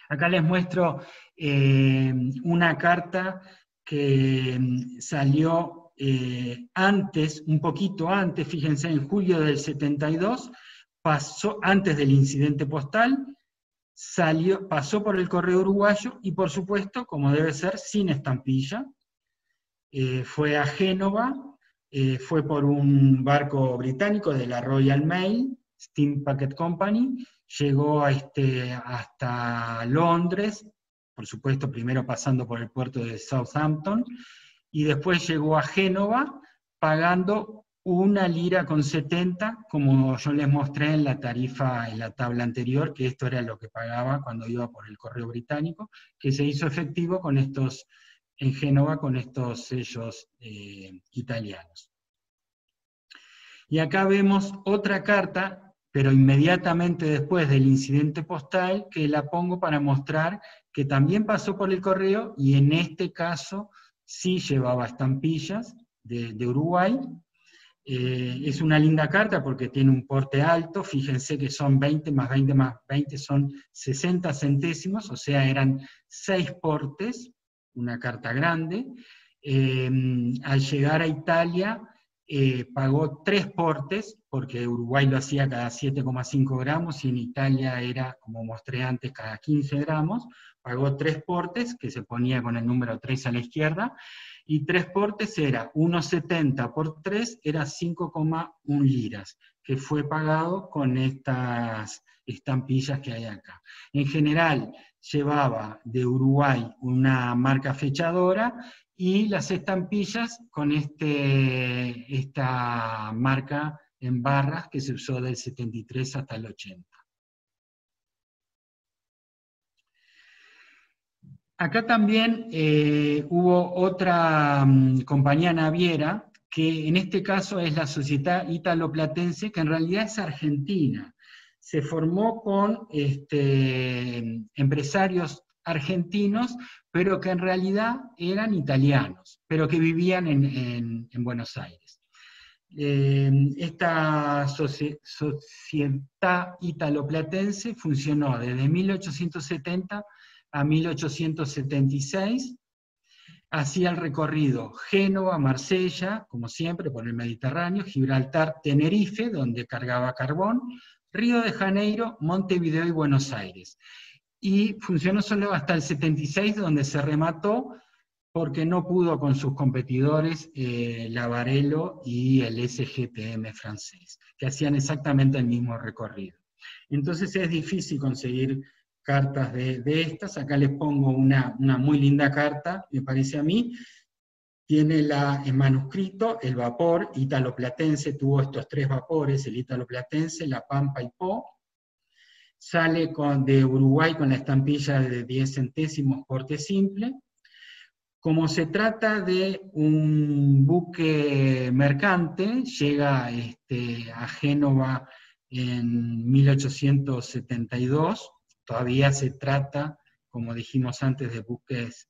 Acá les muestro una carta que salió antes, un poquito antes, fíjense, en julio del 72, pasó, antes del incidente postal, pasó por el correo uruguayo, y por supuesto, como debe ser, sin estampilla. Fue a Génova, fue por un barco británico de la Royal Mail, Steam Packet Company, llegó hasta Londres, por supuesto primero pasando por el puerto de Southampton, y después llegó a Génova pagando 1 lira con 70, como yo les mostré en la tarifa, en la tabla anterior, que esto era lo que pagaba cuando iba por el correo británico, que se hizo efectivo con estos, en Génova, con estos sellos italianos. Y acá vemos otra carta, pero inmediatamente después del incidente postal, que la pongo para mostrar que también pasó por el correo, y en este caso sí llevaba estampillas de Uruguay. Es una linda carta porque tiene un porte alto, fíjense que son 20 más 20 más 20 son 60 centésimos, o sea, eran 6 portes, una carta grande. Al llegar a Italia, pagó 3 portes, porque Uruguay lo hacía cada 7,5 gramos, y en Italia era, como mostré antes, cada 15 gramos, pagó 3 portes, que se ponía con el número 3 a la izquierda, y 3 portes era 1,70 por 3, era 5,1 liras, que fue pagado con estas estampillas que hay acá. En general, llevaba de Uruguay una marca fechadora, y las estampillas con esta marca en barras que se usó del 73 hasta el 80. Acá también hubo otra compañía naviera, que en este caso es la Società Italo-Platense, que en realidad es argentina. Se formó con empresarios argentinos, pero que en realidad eran italianos, pero que vivían en Buenos Aires. Esta Società Italo-Platense funcionó desde 1870 a 1876, hacía el recorrido Génova, Marsella, como siempre, por el Mediterráneo, Gibraltar, Tenerife, donde cargaba carbón, Río de Janeiro, Montevideo y Buenos Aires. Y funcionó solo hasta el 76, donde se remató porque no pudo con sus competidores, la Varelo y el SGTM francés, que hacían exactamente el mismo recorrido. Entonces es difícil conseguir cartas de estas. Acá les pongo una muy linda carta, me parece a mí. Tiene en manuscrito el vapor italo-platense, tuvo estos 3 vapores, el italo-platense, la Pampa y Po. Sale de Uruguay con la estampilla de 10 centésimos porte simple. Como se trata de un buque mercante, llega a Génova en 1872, todavía se trata, como dijimos antes, de buques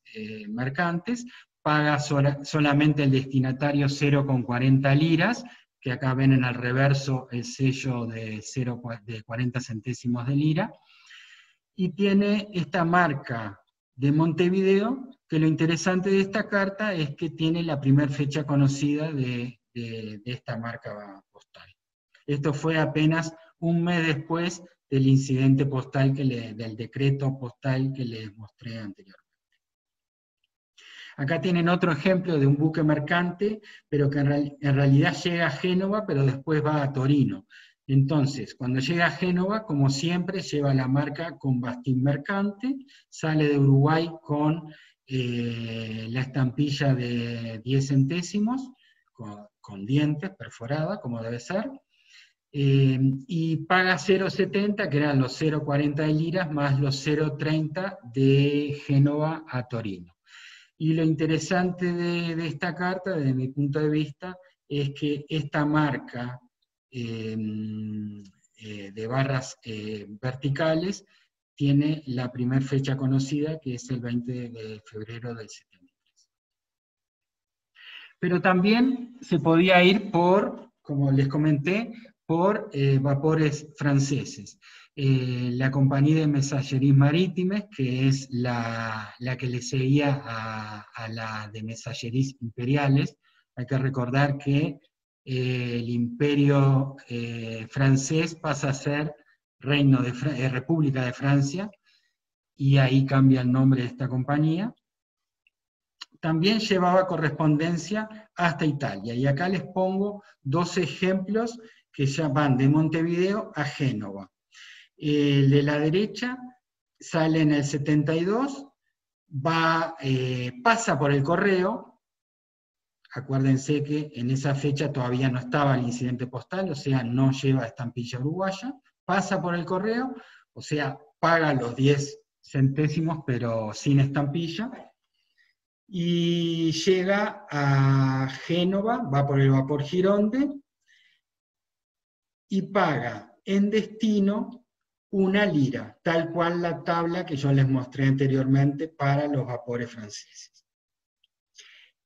mercantes, paga solamente el destinatario 0,40 liras, que acá ven en el reverso el sello de 40 centésimos de lira, y tiene esta marca de Montevideo, que lo interesante de esta carta es que tiene la primera fecha conocida de esta marca postal. Esto fue apenas un mes después del incidente postal, del decreto postal que les mostré anteriormente. Acá tienen otro ejemplo de un buque mercante, pero que en realidad llega a Génova, pero después va a Torino. Entonces, cuando llega a Génova, como siempre, lleva la marca con bastín mercante, sale de Uruguay con la estampilla de 10 centésimos, con dientes, perforada, como debe ser, y paga 0,70, que eran los 0,40 de liras, más los 0,30 de Génova a Torino. Y lo interesante de esta carta, desde mi punto de vista, es que esta marca de barras verticales tiene la primera fecha conocida, que es el 20 de febrero del 73. Pero también se podía ir por, como les comenté, por vapores franceses. La Compañía de Messageries Maritimes, que es la que le seguía a la de Messageries Imperiales. Hay que recordar que el imperio francés pasa a ser República de Francia, y ahí cambia el nombre de esta compañía. También llevaba correspondencia hasta Italia, y acá les pongo 2 ejemplos que ya van de Montevideo a Génova. El de la derecha sale en el 72, pasa por el correo. Acuérdense que en esa fecha todavía no estaba el incidente postal, o sea, no lleva estampilla uruguaya, pasa por el correo, o sea, paga los 10 centésimos, pero sin estampilla, y llega a Génova, va por el vapor Gironde, y paga en destino 1 lira, tal cual la tabla que yo les mostré anteriormente para los vapores franceses.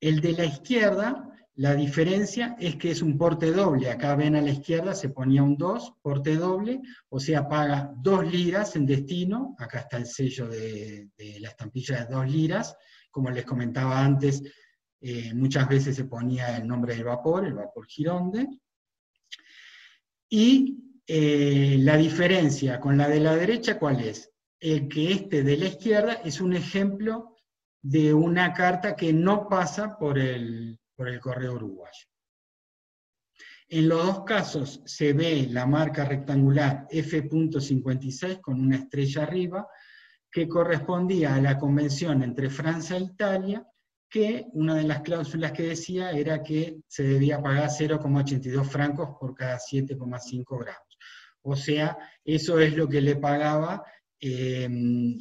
El de la izquierda, la diferencia es que es un porte doble. Acá ven a la izquierda se ponía un 2, porte doble, o sea, paga 2 liras en destino. Acá está el sello de la estampilla de 2 liras. Como les comentaba antes, muchas veces se ponía el nombre del vapor, el vapor Gironde, y la diferencia con la de la derecha, ¿cuál es? Que este de la izquierda es un ejemplo de una carta que no pasa por el correo uruguayo. En los dos casos se ve la marca rectangular F.56 con una estrella arriba, que correspondía a la convención entre Francia e Italia, que una de las cláusulas que decía era que se debía pagar 0,82 francos por cada 7,5 gramos. O sea, eso es lo que le pagaba el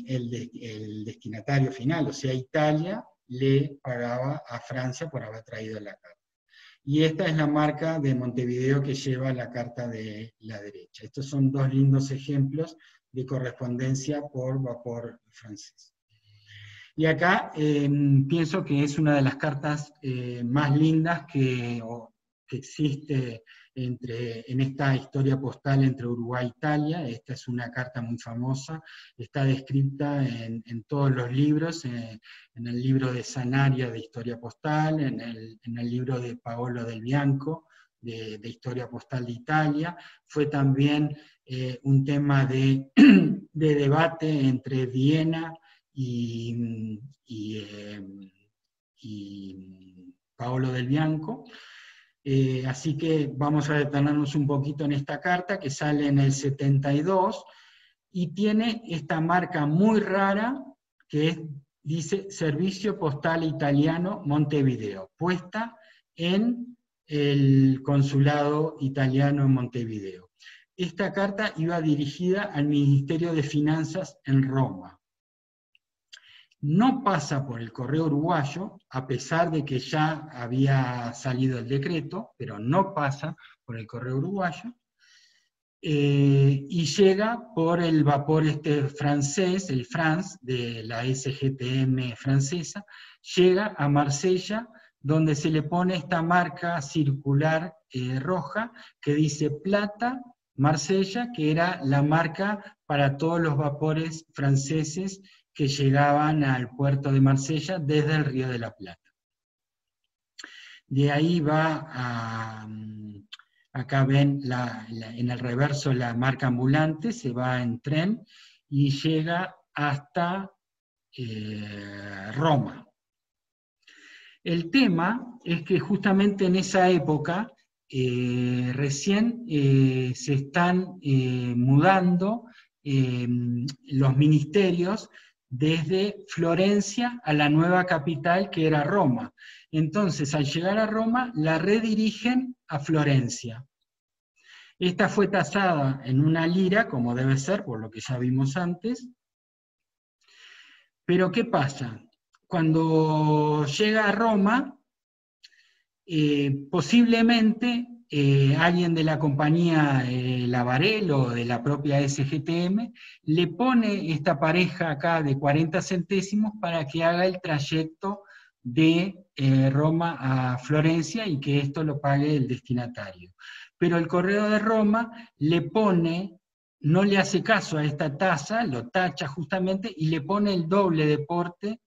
destinatario final, o sea, Italia le pagaba a Francia por haber traído la carta. Y esta es la marca de Montevideo que lleva la carta de la derecha. Estos son dos lindos ejemplos de correspondencia por vapor francés. Y acá pienso que es una de las cartas más lindas que existe en esta historia postal entre Uruguay e Italia. Esta es una carta muy famosa, está descrita en todos los libros, en el libro de Sanaria de Historia Postal, en el libro de Paolo Del Bianco, de Historia Postal de Italia. Fue también un tema de debate entre Viena y Paolo Del Bianco. Así que vamos a detenernos un poquito en esta carta que sale en el 72 y tiene esta marca muy rara que dice Servicio Postal Italiano Montevideo, puesta en el consulado italiano en Montevideo. Esta carta iba dirigida al Ministerio de Finanzas en Roma. No pasa por el correo uruguayo, a pesar de que ya había salido el decreto, pero no pasa por el correo uruguayo, y llega por el vapor francés, el France, de la SGTM francesa, llega a Marsella, donde se le pone esta marca circular roja, que dice Plata, Marsella, que era la marca para todos los vapores franceses que llegaban al puerto de Marsella desde el Río de la Plata. De ahí va a... Acá ven en el reverso la marca ambulante, se va en tren y llega hasta Roma. El tema es que justamente en esa época recién se están mudando los ministerios desde Florencia a la nueva capital que era Roma. Entonces, al llegar a Roma, la redirigen a Florencia. Esta fue tasada en una lira, como debe ser, por lo que ya vimos antes. Pero ¿qué pasa? Cuando llega a Roma, posiblemente alguien de la compañía Lavarel o de la propia SGTM le pone esta pareja acá de 40 centésimos para que haga el trayecto de Roma a Florencia y que esto lo pague el destinatario. Pero el Correo de Roma le pone, no le hace caso a esta tasa, lo tacha justamente y le pone el doble de porte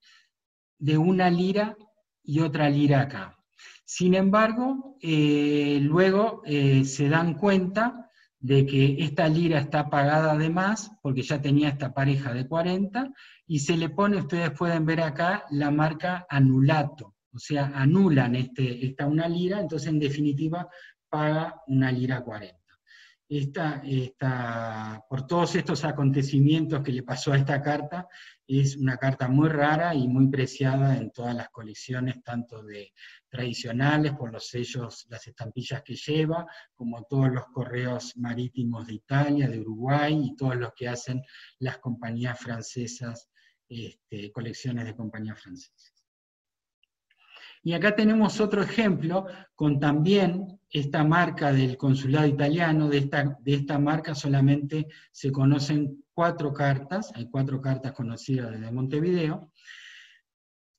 de una lira y otra lira acá. Sin embargo, luego se dan cuenta de que esta lira está pagada de más, porque ya tenía esta pareja de 40, y se le pone, ustedes pueden ver acá, la marca anulato, o sea, anulan esta una lira, entonces en definitiva paga una lira 40. Por todos estos acontecimientos que le pasó a esta carta, es una carta muy rara y muy preciada en todas las colecciones, tanto de tradicionales, por los sellos, las estampillas que lleva, como todos los correos marítimos de Italia, de Uruguay, y todos los que hacen las compañías francesas, colecciones de compañías francesas. Y acá tenemos otro ejemplo con también esta marca del consulado italiano. De esta marca solamente se conocen 4 cartas, hay 4 cartas conocidas desde Montevideo.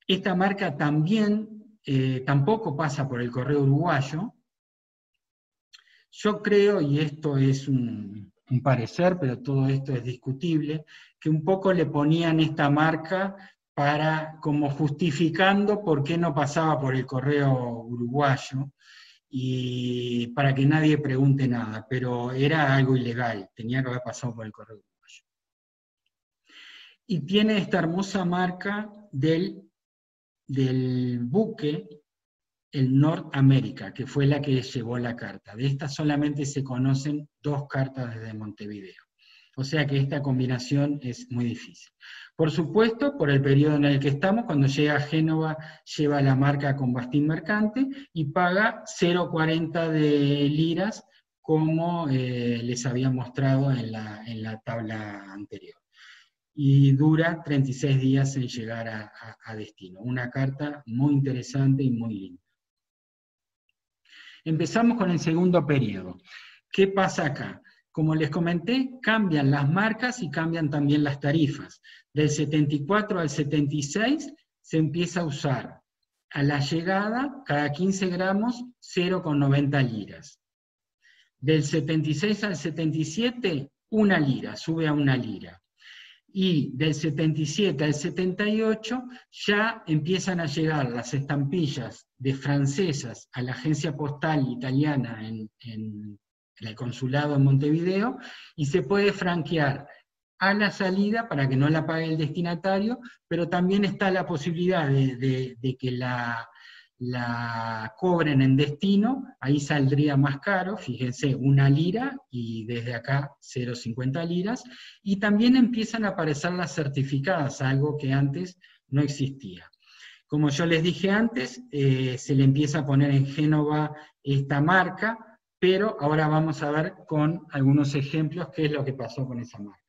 Esta marca también tampoco pasa por el correo uruguayo. Yo creo, y esto es un parecer, pero todo esto es discutible, que un poco le ponían esta marca como justificando por qué no pasaba por el correo uruguayo, y para que nadie pregunte nada, pero era algo ilegal, tenía que haber pasado por el correo uruguayo. Y tiene esta hermosa marca del buque, el North America, que fue la que llevó la carta. De esta solamente se conocen 2 cartas desde Montevideo. O sea que esta combinación es muy difícil. Por supuesto, por el periodo en el que estamos, cuando llega a Génova, lleva la marca con bastín mercante y paga 0,40 de liras, como les había mostrado en la tabla anterior. Y dura 36 días en llegar a destino. Una carta muy interesante y muy linda. Empezamos con el segundo periodo. ¿Qué pasa acá? Como les comenté, cambian las marcas y cambian también las tarifas. Del 74 al 76 se empieza a usar a la llegada, cada 15 gramos, 0,90 liras. Del 76 al 77, 1 lira, sube a 1 lira. Y del 77 al 78 ya empiezan a llegar las estampillas de francesas a la agencia postal italiana en el consulado en Montevideo, y se puede franquear a la salida para que no la pague el destinatario, pero también está la posibilidad de que la cobren en destino, ahí saldría más caro, fíjense, 1 lira, y desde acá 0,50 liras, y también empiezan a aparecer las certificadas, algo que antes no existía. Como yo les dije antes, se le empieza a poner en Génova esta marca, pero ahora vamos a ver con algunos ejemplos qué es lo que pasó con esa marca.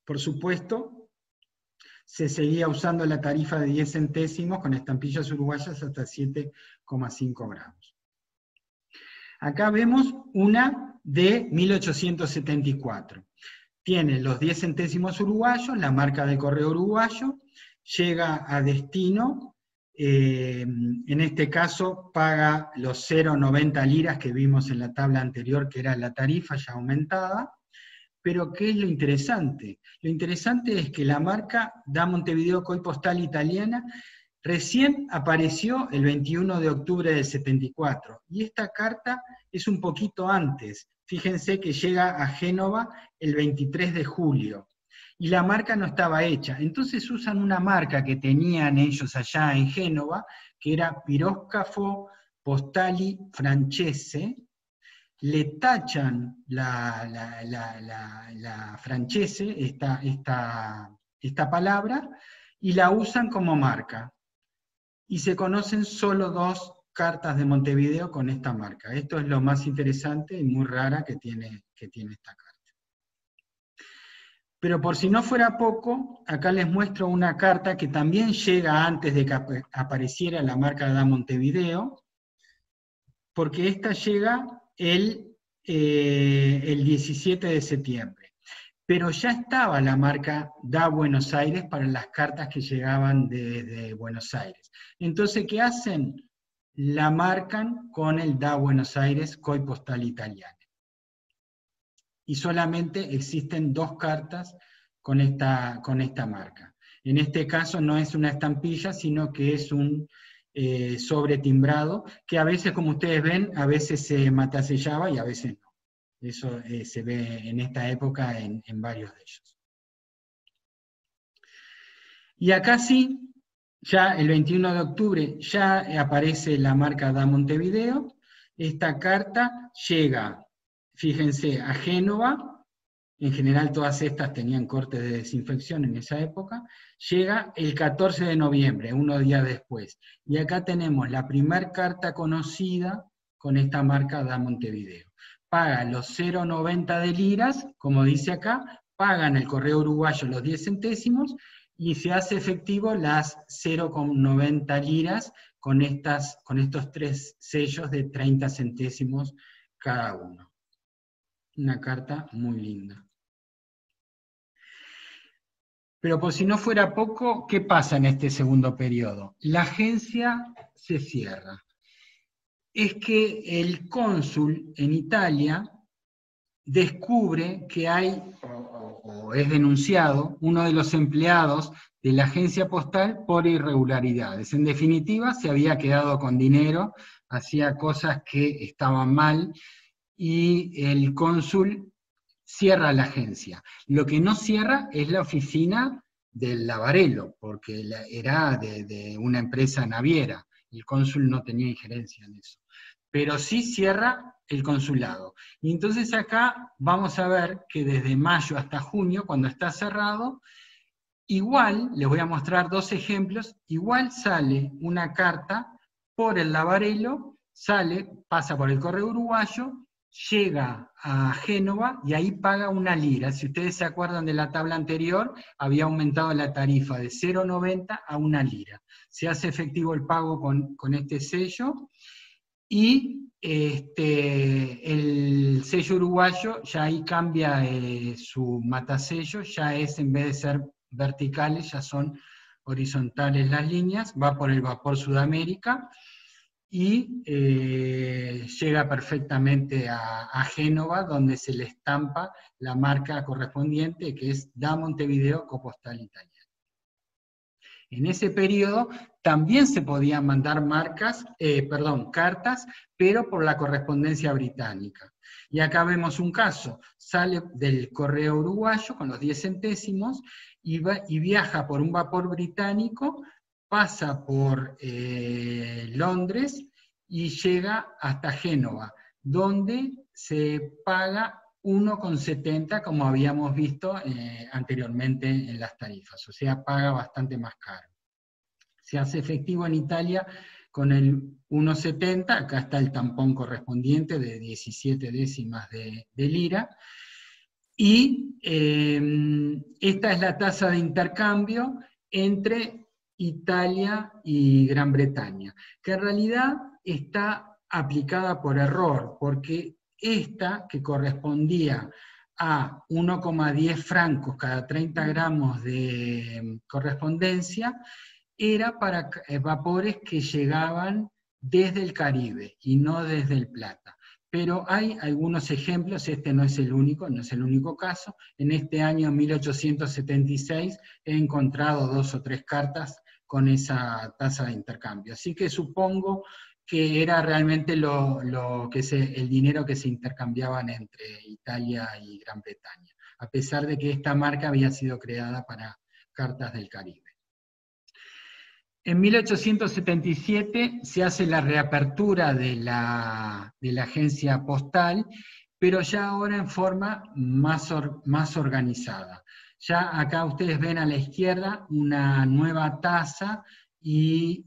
Por supuesto, se seguía usando la tarifa de 10 centésimos con estampillas uruguayas hasta 7,5 gramos. Acá vemos una de 1874. Tiene los 10 centésimos uruguayos, la marca del correo uruguayo, llega a destino, en este caso paga los 0,90 liras que vimos en la tabla anterior, que era la tarifa ya aumentada. Pero ¿qué es lo interesante? Lo interesante es que la marca da Montevideo COI Postal Italiana recién apareció el 21 de octubre del 74, y esta carta es un poquito antes. Fíjense que llega a Génova el 23 de julio, y la marca no estaba hecha. Entonces usan una marca que tenían ellos allá en Génova, que era Piroscafo Postali Francese, le tachan la francese, esta palabra, y la usan como marca. Y se conocen solo 2 cartas de Montevideo con esta marca. Esto es lo más interesante y muy rara que tiene esta carta. Pero por si no fuera poco, acá les muestro una carta que también llega antes de que apareciera la marca da Montevideo, porque esta llega el 17 de septiembre. Pero ya estaba la marca da Buenos Aires para las cartas que llegaban desde Buenos Aires. Entonces, ¿qué hacen? La marcan con el da Buenos Aires COI Postal Italiana. Y solamente existen 2 cartas con esta marca. En este caso no es una estampilla, sino que es un sobre timbrado, que a veces, como ustedes ven, a veces se matasellaba y a veces no. Eso se ve en esta época en varios de ellos. Y acá sí, ya el 21 de octubre ya aparece la marca da Montevideo. Esta carta llega, fíjense, a Génova. En general todas estas tenían cortes de desinfección en esa época. Llega el 14 de noviembre, unos días después. Y acá tenemos la primera carta conocida con esta marca da Montevideo. Pagan los 0,90 de liras, como dice acá, pagan el correo uruguayo los 10 centésimos, y se hace efectivo las 0,90 liras con estos 3 sellos de 30 centésimos cada uno. Una carta muy linda. Pero por si no fuera poco, ¿qué pasa en este segundo periodo? La agencia se cierra. Es que el cónsul en Italia descubre que hay, o es denunciado, uno de los empleados de la agencia postal por irregularidades. En definitiva, se había quedado con dinero, hacía cosas que estaban mal, y el cónsul cierra la agencia. Lo que no cierra es la oficina del Lavarello, porque era de una empresa naviera. El cónsul no tenía injerencia en eso. Pero sí cierra el consulado. Y entonces acá vamos a ver que desde mayo hasta junio, cuando está cerrado, igual, les voy a mostrar dos ejemplos, igual sale una carta por el Lavarello, pasa por el correo uruguayo, llega a Génova y ahí paga 1 lira. Si ustedes se acuerdan de la tabla anterior, había aumentado la tarifa de 0,90 a 1 lira. Se hace efectivo el pago con este sello, y el sello uruguayo ya ahí cambia su matasello, ya es, en vez de ser verticales, ya son horizontales las líneas, va por el vapor Sudamérica, y llega perfectamente a Génova, donde se le estampa la marca correspondiente, que es Da Montevideo Copostal Italiana. En ese periodo también se podían mandar cartas, pero por la correspondencia británica. Y acá vemos un caso, sale del correo uruguayo con los 10 centésimos y viaja por un vapor británico, pasa por Londres y llega hasta Génova, donde se paga 1,70, como habíamos visto anteriormente en las tarifas, o sea, paga bastante más caro. Se hace efectivo en Italia con el 1,70, acá está el tampón correspondiente de 17 décimas de lira, y esta es la tasa de intercambio entre Italia y Gran Bretaña, que en realidad está aplicada por error, porque esta, que correspondía a 1,10 francos cada 30 gramos de correspondencia, era para vapores que llegaban desde el Caribe y no desde el Plata. Pero hay algunos ejemplos, este no es el único caso. En este año 1876 he encontrado 2 o 3 cartas con esa tasa de intercambio. Así que supongo que era realmente el dinero que se intercambiaban entre Italia y Gran Bretaña, a pesar de que esta marca había sido creada para cartas del Caribe. En 1877 se hace la reapertura de la agencia postal, pero ya ahora en forma más organizada. Ya acá ustedes ven a la izquierda una nueva tasa y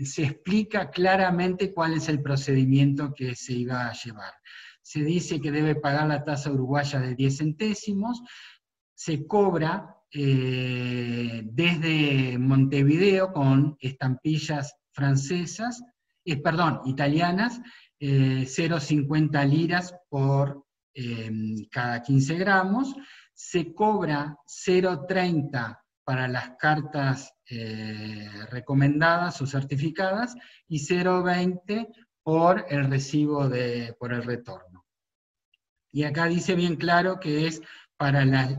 se explica claramente cuál es el procedimiento que se iba a llevar. Se dice que debe pagar la tasa uruguaya de 10 centésimos, se cobra desde Montevideo con estampillas italianas, 0,50 liras por cada 15 gramos, se cobra 0,30 para las cartas recomendadas o certificadas, y 0,20 por el recibo por el retorno. Y acá dice bien claro que es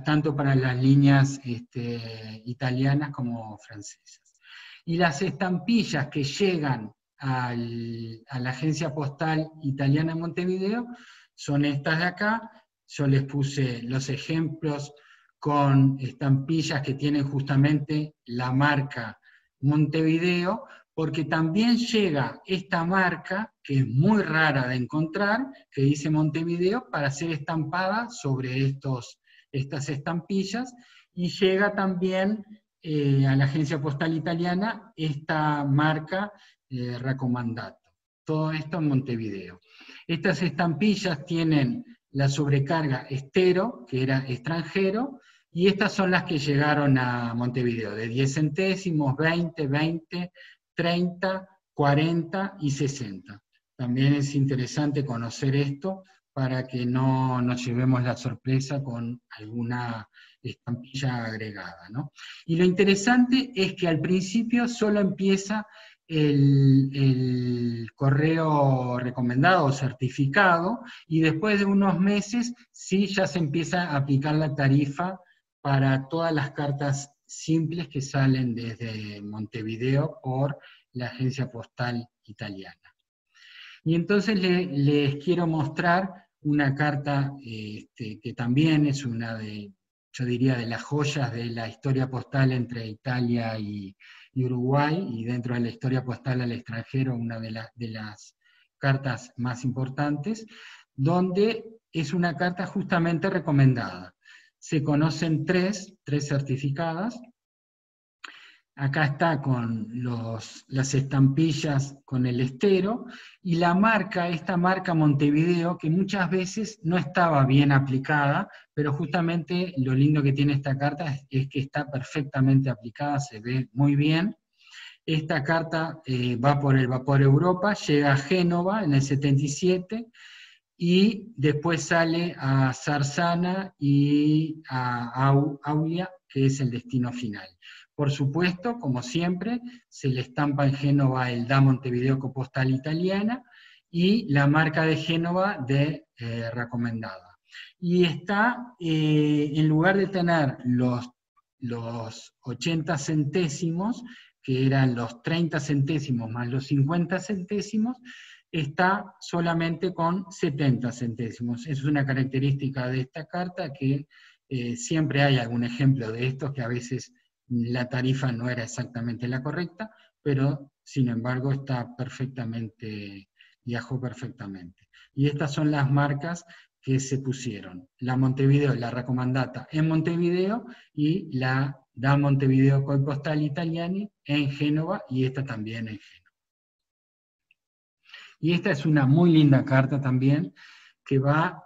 tanto para las líneas italianas como francesas. Y las estampillas que llegan a la agencia postal italiana en Montevideo son estas de acá. Yo les puse los ejemplos con estampillas que tienen justamente la marca Montevideo, porque también llega esta marca, que es muy rara de encontrar, que dice Montevideo, para ser estampada sobre estas estampillas, y llega también a la agencia postal italiana esta marca Raccomandato. Todo esto en Montevideo. Estas estampillas tienen la sobrecarga estero, que era extranjero, y estas son las que llegaron a Montevideo, de 10 centésimos, 20, 30, 40 y 60. También es interesante conocer esto para que no nos llevemos la sorpresa con alguna estampilla agregada, ¿no? Y lo interesante es que al principio solo empieza el correo recomendado o certificado, y después de unos meses sí ya se empieza a aplicar la tarifa para todas las cartas simples que salen desde Montevideo por la agencia postal italiana. Y entonces les quiero mostrar una carta que también es una de, yo diría, de las joyas de la historia postal entre Italia y Uruguay, y dentro de la historia postal al extranjero, una de las cartas más importantes, donde es una carta justamente recomendada. Se conocen tres certificadas. Acá está con las estampillas con el estero, y la marca, esta marca Montevideo, que muchas veces no estaba bien aplicada, pero justamente lo lindo que tiene esta carta es que está perfectamente aplicada, se ve muy bien. Esta carta va por el Vapor Europa, llega a Génova en el 77, y después sale a Sarzana y a Aulia, que es el destino final. Por supuesto, como siempre, se le estampa en Génova el Da Montevideo Postal Italiana y la marca de Génova de recomendada. Y está, en lugar de tener los 80 centésimos, que eran los 30 centésimos más los 50 centésimos, está solamente con 70 centésimos. Es una característica de esta carta que siempre hay algún ejemplo de estos, que a veces la tarifa no era exactamente la correcta, pero sin embargo está perfectamente, viajó perfectamente. Y estas son las marcas que se pusieron. La Montevideo, la Raccomandata en Montevideo, y la Da Montevideo Coi Postal Italiani en Génova, y esta también en Génova. Y esta es una muy linda carta también, que va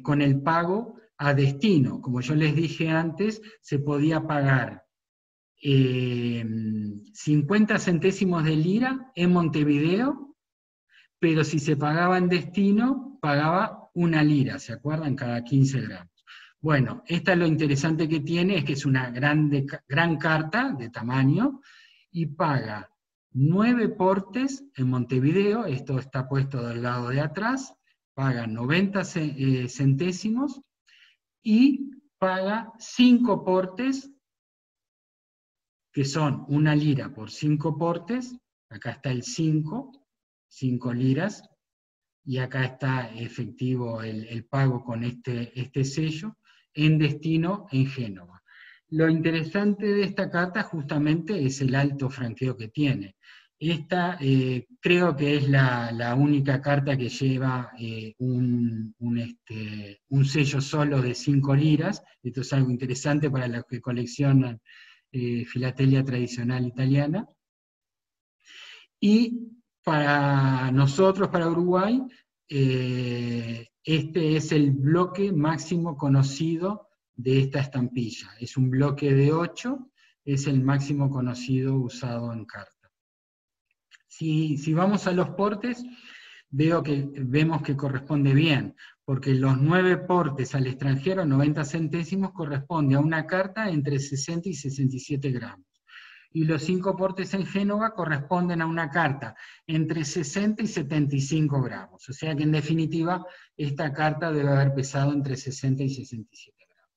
con el pago a destino. Como yo les dije antes, se podía pagar 50 centésimos de lira en Montevideo, pero si se pagaba en destino, pagaba 1 lira, ¿se acuerdan? Cada 15 gramos. Bueno, esta lo interesante que tiene es que es una gran carta de tamaño, y paga 9 portes en Montevideo, esto está puesto del lado de atrás, paga 90 centésimos, y paga 5 portes, que son 1 lira por 5 portes, acá está el 5 liras, y acá está efectivo el pago con este sello, en destino en Génova. Lo interesante de esta carta justamente es el alto franqueo que tiene. Esta creo que es la única carta que lleva un sello solo de 5 liras, esto es algo interesante para los que coleccionan filatelia tradicional italiana. Y para nosotros, para Uruguay, este es el bloque máximo conocido de esta estampilla. Es un bloque de 8, es el máximo conocido usado en carta. Si vamos a los portes, vemos que corresponde bien, porque los 9 portes al extranjero, 90 centésimos, corresponde a una carta entre 60 y 67 gramos. Y los 5 portes en Génova corresponden a una carta entre 60 y 75 gramos. O sea que en definitiva esta carta debe haber pesado entre 60 y 67 gramos.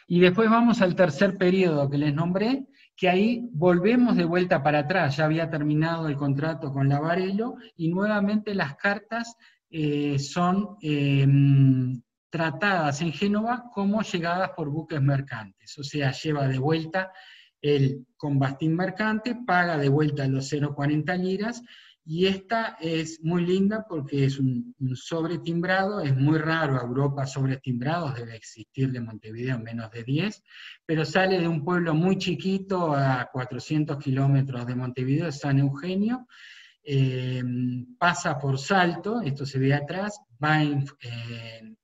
Y después vamos al tercer periodo que les nombré, que ahí volvemos de vuelta para atrás. Ya había terminado el contrato con la Varelo, y nuevamente las cartas son tratadas en Génova como llegadas por buques mercantes. O sea, lleva de vuelta el combastín mercante, paga de vuelta los 0,40 liras, y esta es muy linda porque es un sobretimbrado, es muy raro a Europa sobretimbrados, debe existir de Montevideo menos de 10, pero sale de un pueblo muy chiquito a 400 kilómetros de Montevideo, de San Eugenio, pasa por Salto, esto se ve atrás, va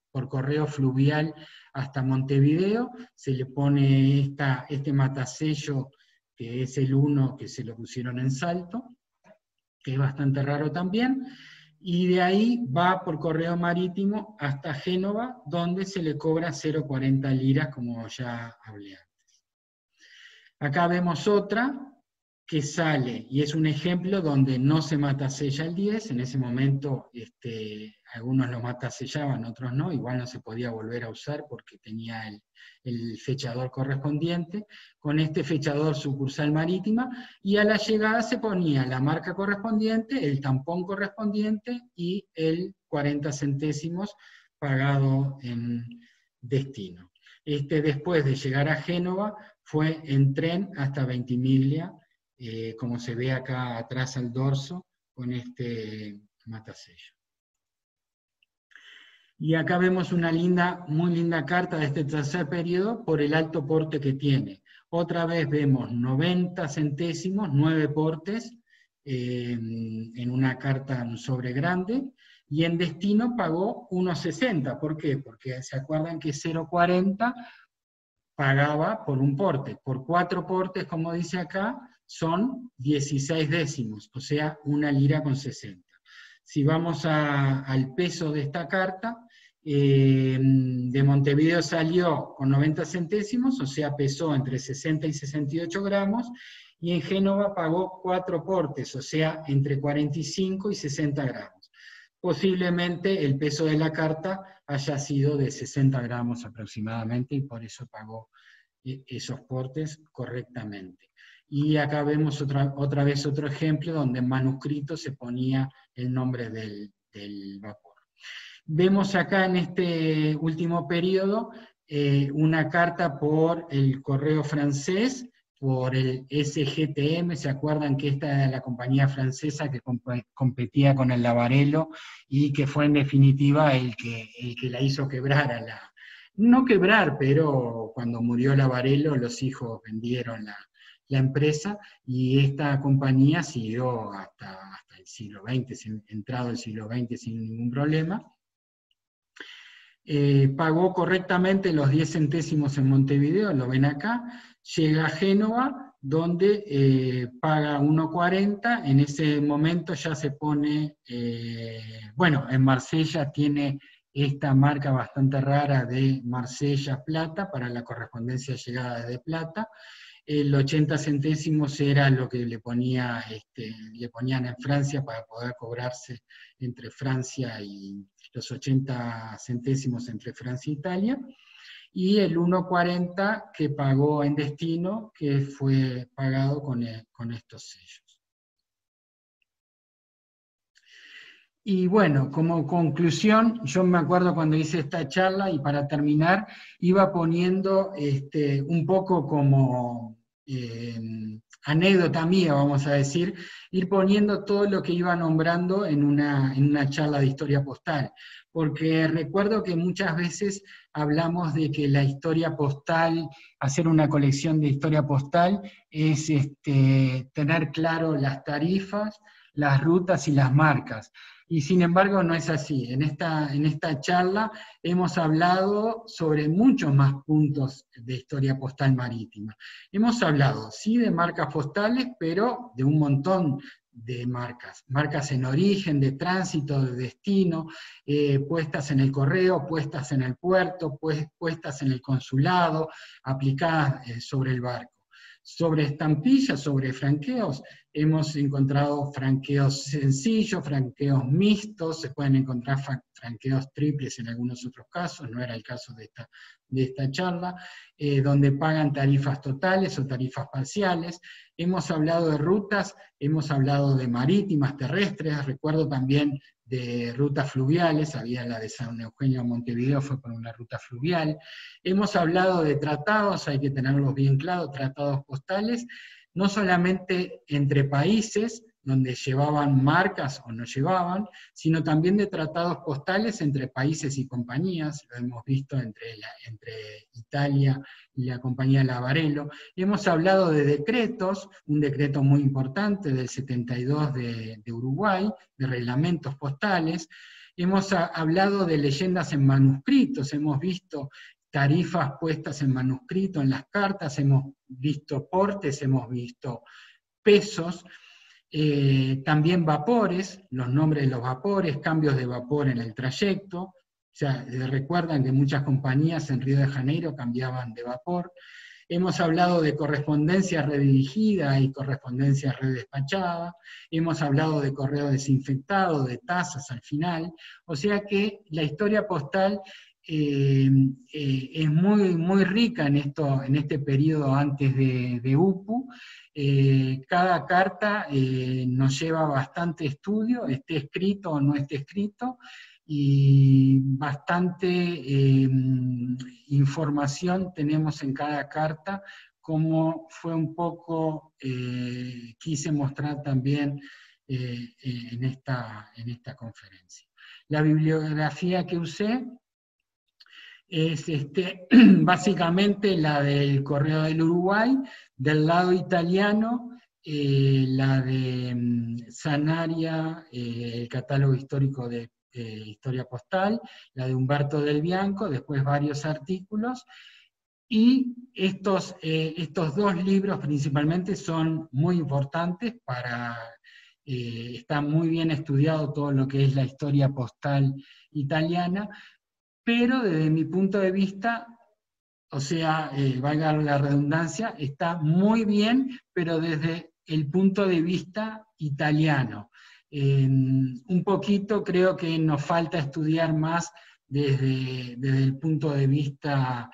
por correo fluvial hasta Montevideo, se le pone este matasello, que es el 1 que se lo pusieron en Salto, que es bastante raro también, y de ahí va por correo marítimo hasta Génova, donde se le cobra 0,40 liras, como ya hablé antes. Acá vemos otra, que sale, y es un ejemplo donde no se matasella el 10, en ese momento algunos lo matasellaban, otros no, igual no se podía volver a usar porque tenía el fechador correspondiente, con este fechador sucursal marítima, y a la llegada se ponía la marca correspondiente, el tampón correspondiente y el 40 centésimos pagado en destino. Después de llegar a Génova, fue en tren hasta Ventimiglia, como se ve acá atrás al dorso, con este matasello. Y acá vemos una muy linda carta de este tercer periodo por el alto porte que tiene. Otra vez vemos 90 centésimos, 9 portes, en una carta, un sobre grande, y en destino pagó 1,60. ¿Por qué? Porque se acuerdan que 0,40 pagaba por un porte. Por 4 portes, como dice acá, son 16 décimos, o sea, 1 lira con 60. Si vamos al peso de esta carta, de Montevideo salió con 90 centésimos, o sea, pesó entre 60 y 68 gramos, y en Génova pagó 4 portes, o sea, entre 45 y 60 gramos. Posiblemente el peso de la carta haya sido de 60 gramos aproximadamente, y por eso pagó esos portes correctamente. Y acá vemos otra vez otro ejemplo donde en manuscrito se ponía el nombre del vapor. Vemos acá en este último periodo una carta por el correo francés, por el SGTM, ¿se acuerdan que esta era la compañía francesa que competía con el Lavarello y que fue en definitiva el que la hizo quebrar a la... No quebrar, pero cuando murió Lavarello los hijos vendieron la empresa, y esta compañía siguió hasta el siglo XX, entrado el siglo XX sin ningún problema. Pagó correctamente los 10 centésimos en Montevideo, lo ven acá, llega a Génova, donde paga 1,40, en ese momento ya se pone, bueno, en Marsella tiene esta marca bastante rara de Marsella Plata, para la correspondencia llegada de Plata. El 80 centésimos era lo que le ponían en Francia para poder cobrarse entre Francia, y los 80 centésimos entre Francia e Italia, y el 1,40 que pagó en destino, que fue pagado con estos sellos. Y bueno, como conclusión, yo me acuerdo cuando hice esta charla, y para terminar, iba poniendo un poco como anécdota mía, vamos a decir, ir poniendo todo lo que iba nombrando en una charla de historia postal, porque recuerdo que muchas veces hablamos de que la historia postal, hacer una colección de historia postal, es tener claro las tarifas, las rutas y las marcas. Y sin embargo no es así. En esta charla hemos hablado sobre muchos más puntos de historia postal marítima. Hemos hablado, sí, de marcas postales, pero de un montón de marcas en origen, de tránsito, de destino, puestas en el correo, puestas en el puerto, puestas en el consulado, aplicadas sobre el barco. Sobre estampillas, sobre franqueos, hemos encontrado franqueos sencillos, franqueos mixtos, se pueden encontrar franqueos triples en algunos otros casos, no era el caso de esta charla, donde pagan tarifas totales o tarifas parciales. Hemos hablado de rutas, hemos hablado de marítimas, terrestres, recuerdo también de rutas fluviales, había la de San Eugenio a Montevideo, fue por una ruta fluvial. Hemos hablado de tratados, hay que tenerlos bien claros, tratados postales, no solamente entre países, donde llevaban marcas o no llevaban, sino también de tratados postales entre países y compañías, lo hemos visto entre Italia y la compañía Lavarello. Hemos hablado de decretos, un decreto muy importante del 72 de Uruguay, de reglamentos postales. Hemos hablado de leyendas en manuscritos, hemos visto tarifas puestas en manuscrito en las cartas, hemos visto portes, hemos visto pesos, también vapores, los nombres de los vapores, cambios de vapor en el trayecto. O sea, recuerdan que muchas compañías en Río de Janeiro cambiaban de vapor. Hemos hablado de correspondencia redirigida y correspondencia redespachada, hemos hablado de correo desinfectado, de tazas al final, o sea que la historia postal es muy, muy rica en este periodo antes de UPU. Cada carta nos lleva bastante estudio, esté escrito o no esté escrito, y bastante información tenemos en cada carta, como fue un poco, quise mostrar también en esta conferencia. La bibliografía que usé es básicamente la del Correo del Uruguay, del lado italiano, la de Sanaria, el catálogo histórico de historia postal, la de Humberto del Bianco, después varios artículos, y estos dos libros principalmente son muy importantes está muy bien estudiado todo lo que es la historia postal italiana, pero desde mi punto de vista, o sea, valga la redundancia, está muy bien, pero desde el punto de vista italiano. Un poquito creo que nos falta estudiar más desde el punto de vista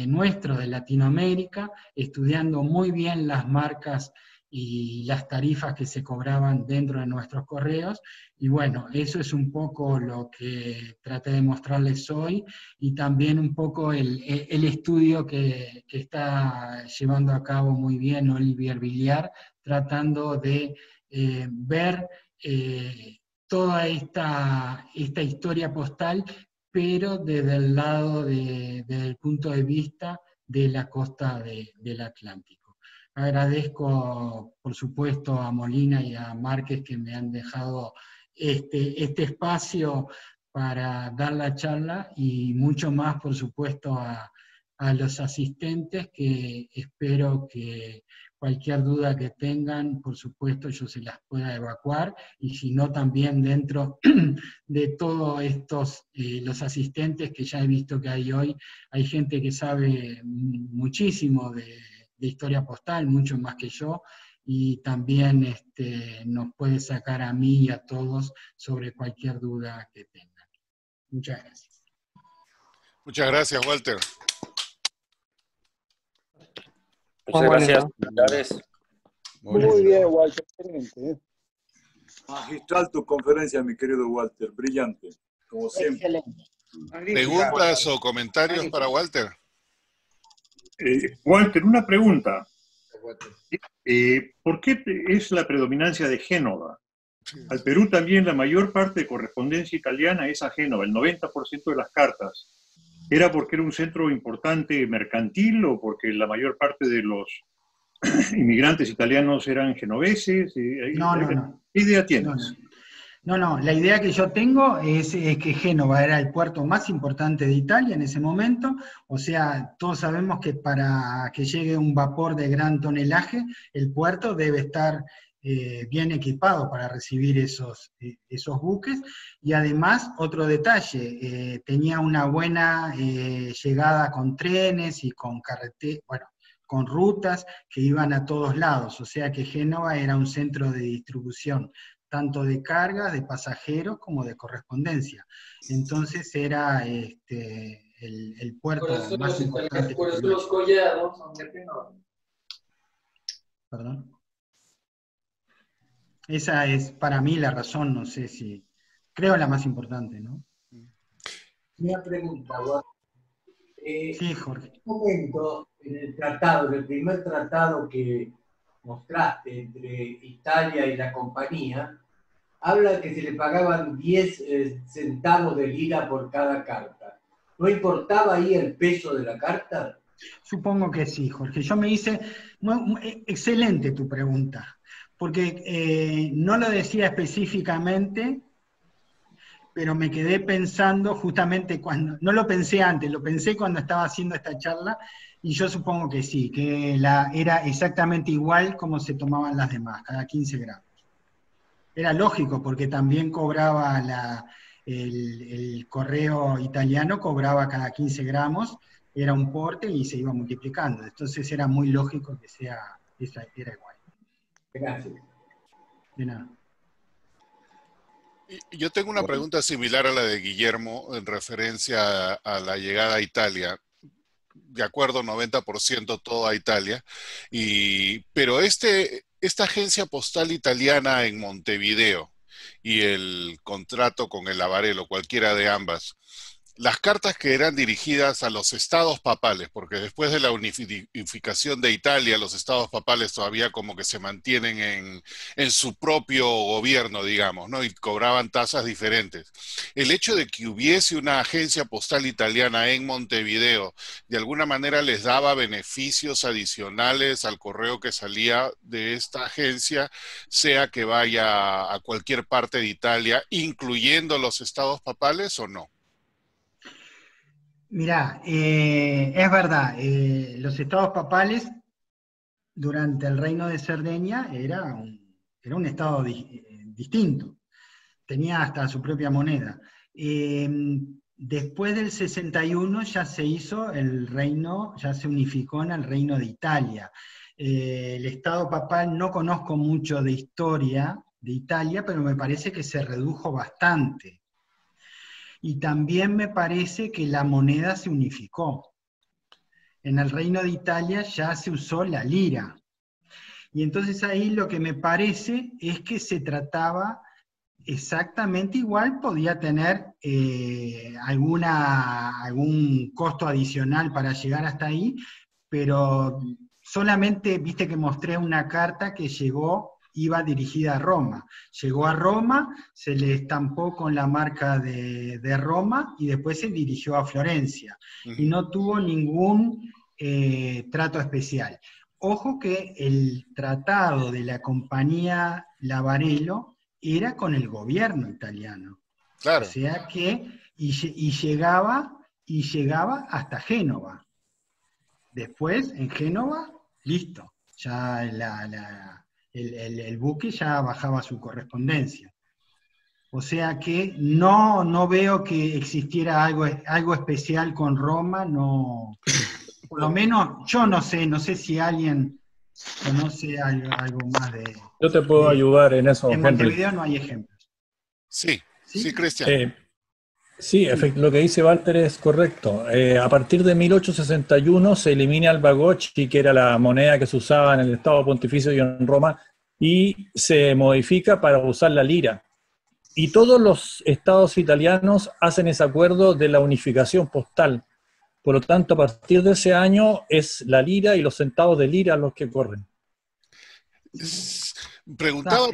nuestro, de Latinoamérica, estudiando muy bien las marcas y las tarifas que se cobraban dentro de nuestros correos, y bueno, eso es un poco lo que traté de mostrarles hoy, y también un poco el estudio que está llevando a cabo muy bien Olivier Villar, tratando de ver toda esta historia postal, pero desde el lado, desde el punto de vista de la costa del Atlántico. Agradezco, por supuesto, a Molina y a Márquez que me han dejado este espacio para dar la charla, y mucho más, por supuesto, a los asistentes, que espero que cualquier duda que tengan, por supuesto, yo se las pueda evacuar, y si no, también dentro de todos estos, los asistentes que ya he visto que hay hoy, hay gente que sabe muchísimo de historia postal, mucho más que yo, y también nos puede sacar a mí y a todos sobre cualquier duda que tengan. Muchas gracias. Muchas gracias, Walter. Muchas gracias. Muy bien, Walter. Excelente. Magistral tu conferencia, mi querido Walter. Brillante, como siempre. Excelente. ¿Preguntas o comentarios para Walter? Walter, una pregunta. ¿Por qué es la predominancia de Génova? Al Perú también la mayor parte de correspondencia italiana es a Génova, el 90% de las cartas. ¿Era porque era un centro importante mercantil o porque la mayor parte de los inmigrantes italianos eran genoveses? No. ¿Qué idea tienes? No, la idea que yo tengo es que Génova era el puerto más importante de Italia en ese momento, o sea, todos sabemos que para que llegue un vapor de gran tonelaje, el puerto debe estar bien equipado para recibir esos buques, y además, otro detalle, tenía una buena llegada con trenes y con con rutas que iban a todos lados, o sea que Génova era un centro de distribución, tanto de cargas, de pasajeros, como de correspondencia. Entonces era el puerto más importante. Por eso los collados son de Génova. Perdón. Esa es para mí la razón, no sé si... Creo la más importante, ¿no? Una pregunta, Walter. Sí, Jorge. En un momento, en el tratado, en el primer tratado que mostraste entre Italia y la compañía, habla que se le pagaban 10 centavos de lira por cada carta. ¿No importaba ahí el peso de la carta? Supongo que sí, Jorge. Yo me hice... excelente tu pregunta, porque no lo decía específicamente, pero me quedé pensando justamente cuando... No lo pensé antes, lo pensé cuando estaba haciendo esta charla, y yo supongo que sí, que era exactamente igual como se tomaban las demás, cada 15 gramos. Era lógico, porque también cobraba el correo italiano, cobraba cada 15 gramos, era un porte y se iba multiplicando. Entonces era muy lógico que era igual. Gracias. De nada. Yo tengo una pregunta similar a la de Guillermo en referencia a la llegada a Italia. De acuerdo, 90% todo a Italia. Pero esta agencia postal italiana en Montevideo y el contrato con el Lavarello, cualquiera de ambas, las cartas que eran dirigidas a los estados papales, porque después de la unificación de Italia, los estados papales todavía como que se mantienen en su propio gobierno, digamos, ¿no? Y cobraban tasas diferentes. El hecho de que hubiese una agencia postal italiana en Montevideo, de alguna manera les daba beneficios adicionales al correo que salía de esta agencia, sea que vaya a cualquier parte de Italia, incluyendo los estados papales o no. Mirá, es verdad, los estados papales durante el reino de Cerdeña era un estado distinto, tenía hasta su propia moneda. Después del 61 ya se hizo el reino, ya se unificó en el reino de Italia. El estado papal, no conozco mucho de historia de Italia, pero me parece que se redujo bastante. Y también me parece que la moneda se unificó. En el Reino de Italia ya se usó la lira. Y entonces ahí lo que me parece es que se trataba exactamente igual, podía tener algún costo adicional para llegar hasta ahí, pero solamente, viste que mostré una carta que iba dirigida a Roma. Llegó a Roma, se le estampó con la marca de Roma y después se dirigió a Florencia. Y no tuvo ningún trato especial. Ojo que el tratado de la compañía Lavarello era con el gobierno italiano. Claro. O sea que, y llegaba hasta Génova. Después, en Génova, listo. Ya el buque ya bajaba su correspondencia. O sea que no veo que existiera algo especial con Roma, no, por lo menos yo no sé si alguien conoce algo más de... Yo te puedo ayudar en eso, en Montevideo no hay ejemplos. Sí, Cristian. Sí, lo que dice Walter es correcto. A partir de 1861 se elimina el bagocci, que era la moneda que se usaba en el Estado Pontificio y en Roma, y se modifica para usar la lira. Y todos los estados italianos hacen ese acuerdo de la unificación postal. Por lo tanto, a partir de ese año es la lira y los centavos de lira los que corren. Preguntaba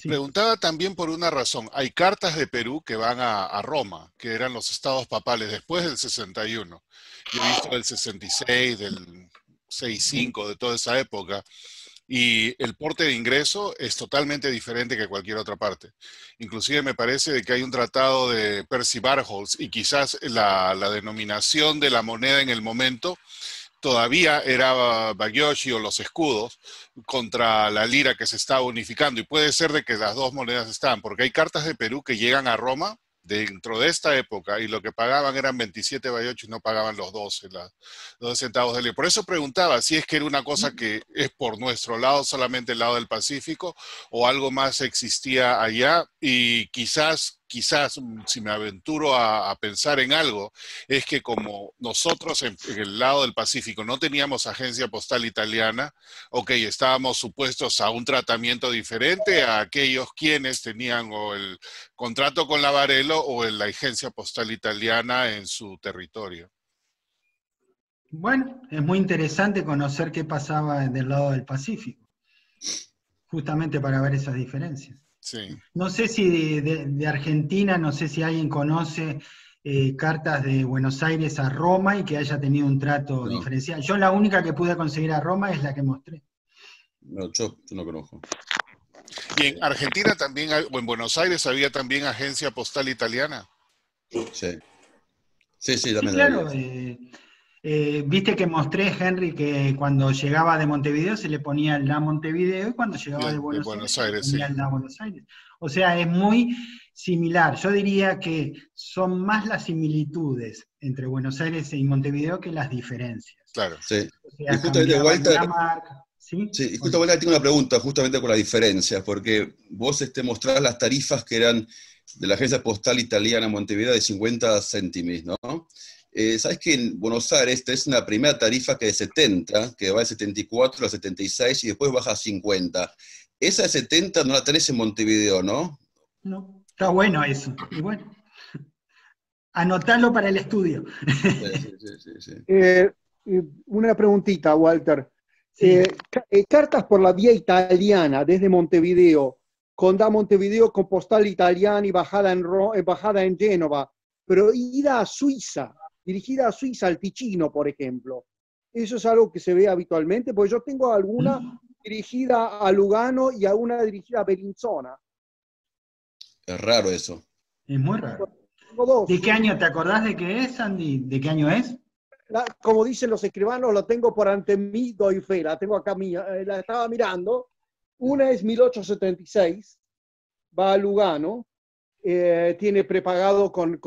preguntaba también por una razón. Hay cartas de Perú que van a Roma, que eran los estados papales después del 61. Yo he visto del 66, del 65, de toda esa época. Y el porte de ingreso es totalmente diferente que cualquier otra parte. Inclusive me parece de que hay un tratado de Percy Barholtz y quizás la denominación de la moneda en el momento todavía era bagioshi o los escudos contra la lira que se estaba unificando. Y puede ser de que las dos monedas están, porque hay cartas de Perú que llegan a Roma dentro de esta época y lo que pagaban eran 27 bagioshi y no pagaban los 12 centavos de lira. Por eso preguntaba si es que era una cosa que es por nuestro lado, solamente el lado del Pacífico, o algo más existía allá. Y quizás, si me aventuro a pensar en algo, es que como nosotros en el lado del Pacífico no teníamos agencia postal italiana, estábamos supuestos a un tratamiento diferente a aquellos quienes tenían o el contrato con Lavarello o la agencia postal italiana en su territorio. Bueno, es muy interesante conocer qué pasaba del lado del Pacífico, justamente para ver esas diferencias. Sí. No sé si de Argentina, no sé si alguien conoce cartas de Buenos Aires a Roma y que haya tenido un trato diferencial. Yo la única que pude conseguir a Roma es la que mostré. No, yo no conozco. ¿Y en Argentina también, o en Buenos Aires había también agencia postal italiana? Sí. Sí, también. Sí, claro. Viste que mostré, Henry, que cuando llegaba de Montevideo se le ponía la Montevideo y cuando llegaba de Buenos Aires se le ponía la Buenos Aires. O sea, es muy similar. Yo diría que son más las similitudes entre Buenos Aires y Montevideo que las diferencias. Claro. Sí. O sea, y justamente, Walter, ¿sí? Sí, y justo Walter, tengo una pregunta justamente con las diferencias, porque vos mostrás las tarifas que eran de la Agencia Postal Italiana Montevideo de 50 céntimos, ¿no? ¿Sabés que en Buenos Aires es una primera tarifa que es de 70, que va de 74 a 76 y después baja a 50? Esa de 70 no la tenés en Montevideo, ¿no? No, está bueno eso. Y bueno, anotalo para el estudio. Sí. Una preguntita, Walter. Sí. Cartas por la vía italiana desde Montevideo, con da Montevideo con postal italiana y bajada en Génova, pero ida a Suiza, dirigida a Suiza, al Ticino, por ejemplo. ¿Eso es algo que se ve habitualmente? Porque yo tengo alguna dirigida a Lugano y a una dirigida a Bellinzona. Es raro eso. Es muy raro. Tengo dos. ¿De qué año te acordás de qué es, Andy? ¿De qué año es? Como dicen los escribanos, la tengo por ante mí, doy fe, la tengo acá mía, la estaba mirando. Una es 1876, va a Lugano, tiene prepagado con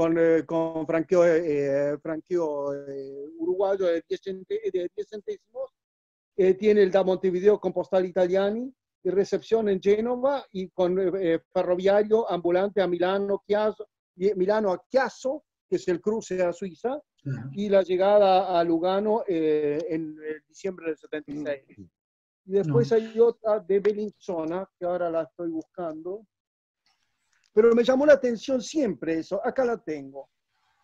franqueo uruguayo de 10 centésimos, tiene el da Montevideo con postal italiani, y recepción en Génova y con ferroviario ambulante a Milano a Chiasso, que es el cruce a Suiza, y la llegada a Lugano en diciembre del 76. Y después hay otra de Bellinzona, que ahora la estoy buscando. Pero me llamó la atención siempre eso. Acá la tengo.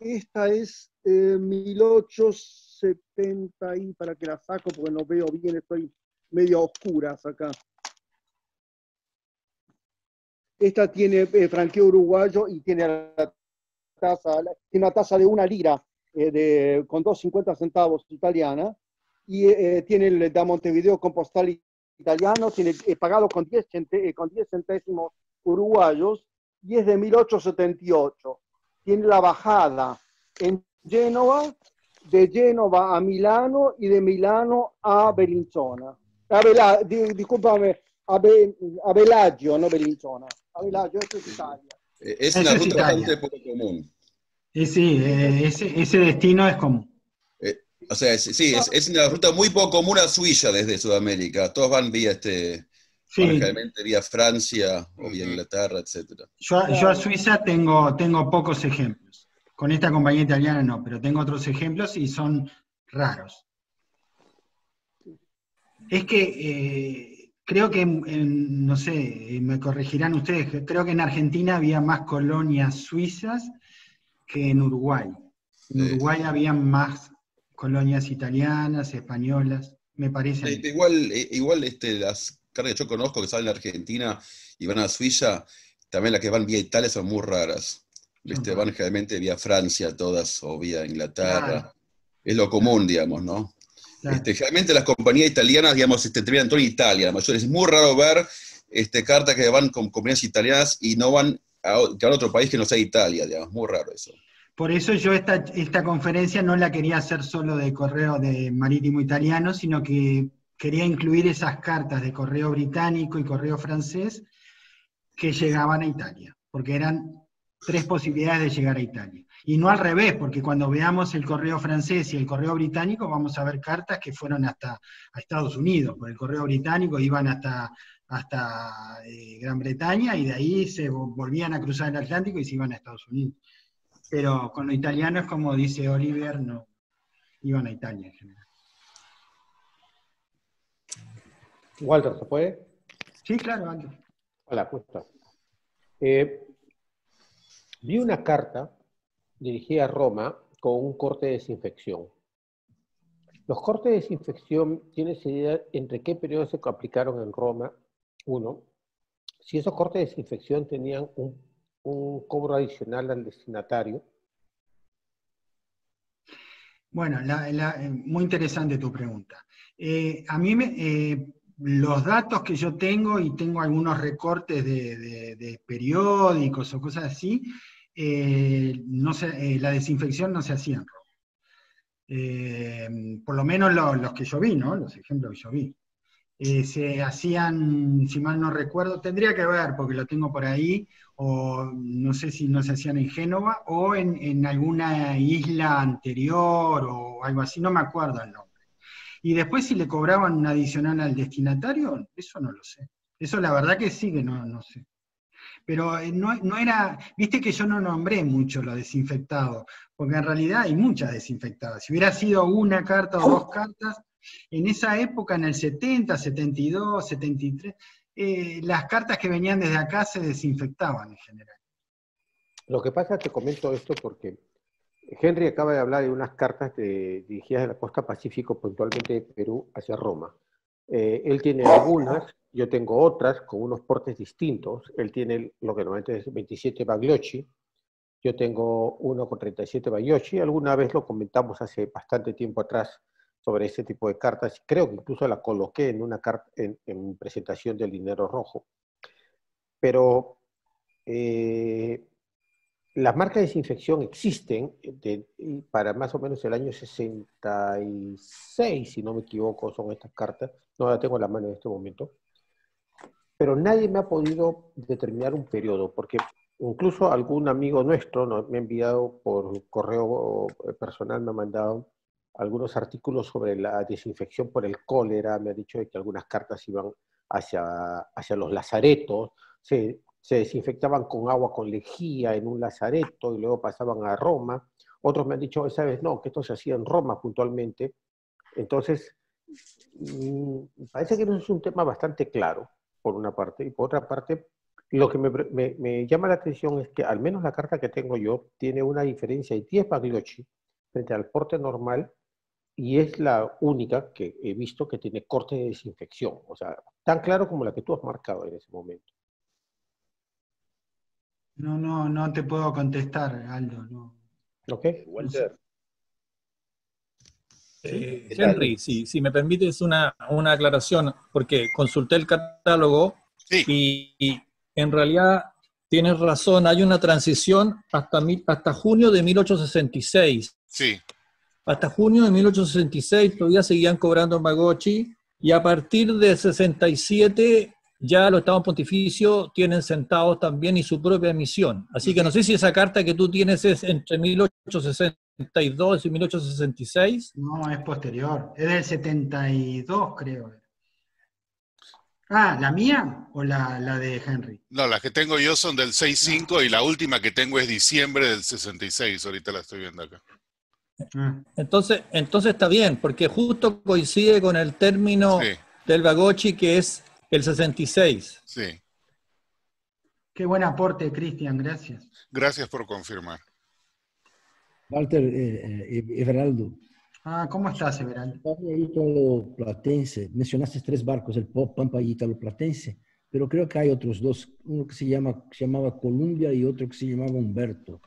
Esta es 1870, y para que la saco porque no veo bien, estoy medio a oscuras acá. Esta tiene franqueo uruguayo y tiene una tasa de 1 lira con 2,50 centavos italiana, y tiene el da Montevideo con postal italiano, tiene pagado con 10 centésimos uruguayos, y es de 1878. Tiene la bajada en Génova, de Génova a Milano y de Milano a Bellinzona. Discúlpame, a Bellagio, no Bellinzona. A Bellagio, esto es Italia. Es una ruta bastante poco común. Sí, ese destino es común. O sea, es una ruta muy poco común a Suiza desde Sudamérica. Todos van vía generalmente vía Francia o vía Inglaterra, etc. Yo a Suiza tengo pocos ejemplos. Con esta compañía italiana no, pero tengo otros ejemplos y son raros. Es que creo que, no sé, me corregirán ustedes, creo que en Argentina había más colonias suizas que en Uruguay. En Uruguay había más colonias italianas, españolas, me parece. Igual las cargas que yo conozco que salen de Argentina y van a Suiza, también las que van vía Italia son muy raras. Van generalmente vía Francia todas, o vía Inglaterra. Claro. Es lo común, digamos, ¿no? Claro. Generalmente las compañías italianas, digamos, terminan todo en Italia. La mayoría es muy raro ver cartas que van con compañías italianas y no van a otro país que no sea Italia, digamos. Muy raro eso. Por eso yo esta conferencia no la quería hacer solo de correo de marítimo italiano, sino que quería incluir esas cartas de correo británico y correo francés que llegaban a Italia, porque eran 3 posibilidades de llegar a Italia. Y no al revés, porque cuando veamos el correo francés y el correo británico vamos a ver cartas que fueron hasta a Estados Unidos. Por el correo británico iban hasta Gran Bretaña y de ahí se volvían a cruzar el Atlántico y se iban a Estados Unidos. Pero con lo italiano es como dice Oliver, no iban a Italia en general. Walter, ¿se puede? Sí, claro, Walter. Hola, ¿cómo estás? Vi una carta dirigida a Roma con un corte de desinfección. Los cortes de desinfección, ¿tienes idea entre qué periodo se aplicaron en Roma? Uno, si esos cortes de desinfección tenían un cobro adicional al destinatario. Bueno, muy interesante tu pregunta. A mí los datos que yo tengo, y tengo algunos recortes de periódicos o cosas así, la desinfección no se hacía en Roma. por lo menos los que yo vi, ¿no? Los ejemplos que yo vi. Se hacían, si mal no recuerdo, tendría que ver, porque lo tengo por ahí, o no sé si no se hacían en Génova, o en alguna isla anterior, o algo así, no me acuerdo el nombre. Y después si le cobraban un adicional al destinatario, eso no lo sé. Eso la verdad que sí que no sé. Pero no era, viste que yo no nombré mucho los desinfectados, porque en realidad hay muchas desinfectadas. Si hubiera sido una carta o dos cartas, en esa época, en el 70, 72, 73, las cartas que venían desde acá se desinfectaban en general. Lo que pasa, te comento esto porque Henry acaba de hablar de unas cartas dirigidas de la costa Pacífico, puntualmente de Perú, hacia Roma. Él tiene algunas, yo tengo otras con unos portes distintos. Él tiene lo que normalmente es 27 Bagliocchi, yo tengo uno con 37 Bagliocchi. Alguna vez lo comentamos hace bastante tiempo atrás sobre ese tipo de cartas. Creo que incluso la coloqué en una carta en presentación del dinero rojo. Pero las marcas de desinfección existen para más o menos el año 66, si no me equivoco, son estas cartas. No la tengo en la mano en este momento. Pero nadie me ha podido determinar un periodo, porque incluso algún amigo nuestro me ha enviado por correo personal, me ha mandado algunos artículos sobre la desinfección por el cólera, me ha dicho que algunas cartas iban hacia los lazaretos, se desinfectaban con agua con lejía en un lazareto y luego pasaban a Roma. Otros me han dicho, esa vez no, que esto se hacía en Roma puntualmente. Entonces, parece que no es un tema bastante claro, por una parte, y por otra parte, lo que me llama la atención es que al menos la carta que tengo yo tiene una diferencia de 10 Bagliocchi frente al porte normal, y es la única que he visto que tiene corte de desinfección, o sea, tan claro como la que tú has marcado en ese momento. No te puedo contestar, Aldo. No. ¿Ok? Walter. Henry, si me permites una aclaración, porque consulté el catálogo y en realidad tienes razón, hay una transición hasta junio de 1866. Sí. Hasta junio de 1866 todavía seguían cobrando Bagliocchi, y a partir de 67 ya los estados pontificios tienen centavos también y su propia emisión. Así que no sé si esa carta que tú tienes es entre 1862 y 1866. No, es posterior. Es del 72, creo. Ah, ¿la mía o la de Henry? No, las que tengo yo son del 65 y la última que tengo es diciembre del 66. Ahorita la estoy viendo acá. Entonces está bien, porque justo coincide con el término del Bagliocchi, que es el 66. Sí. Qué buen aporte, Cristian, gracias. Gracias por confirmar. Walter, Everaldo. ¿Cómo estás, Everaldo? Ítalo Platense. Mencionaste 3 barcos, el Pampa y Ítalo Platense, pero creo que hay otros 2. Uno que se llamaba Columbia y otro que se llamaba Humberto.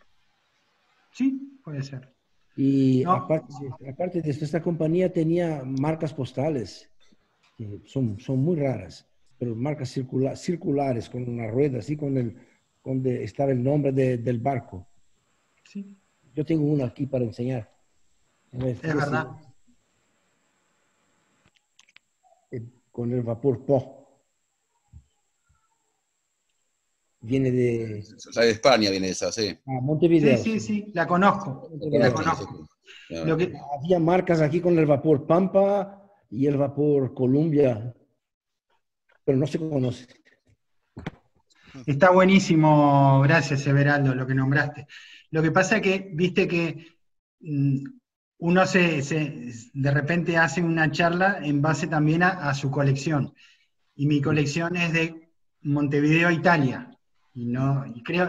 Sí, puede ser. Y aparte de esto, esta compañía tenía marcas postales, que son muy raras, pero marcas circulares, con una rueda, así, donde estaba el nombre del barco. Sí. Yo tengo una aquí para enseñar. Es verdad. Con el vapor Po. Viene de España, viene esa, sí. Montevideo. Sí, la conozco. Había marcas aquí con el vapor Pampa y el vapor Columbia, pero no se conoce. Está buenísimo, gracias, Everaldo, lo que nombraste. Lo que pasa es que, viste que uno de repente hace una charla en base también a su colección. Y mi colección es de Montevideo, Italia.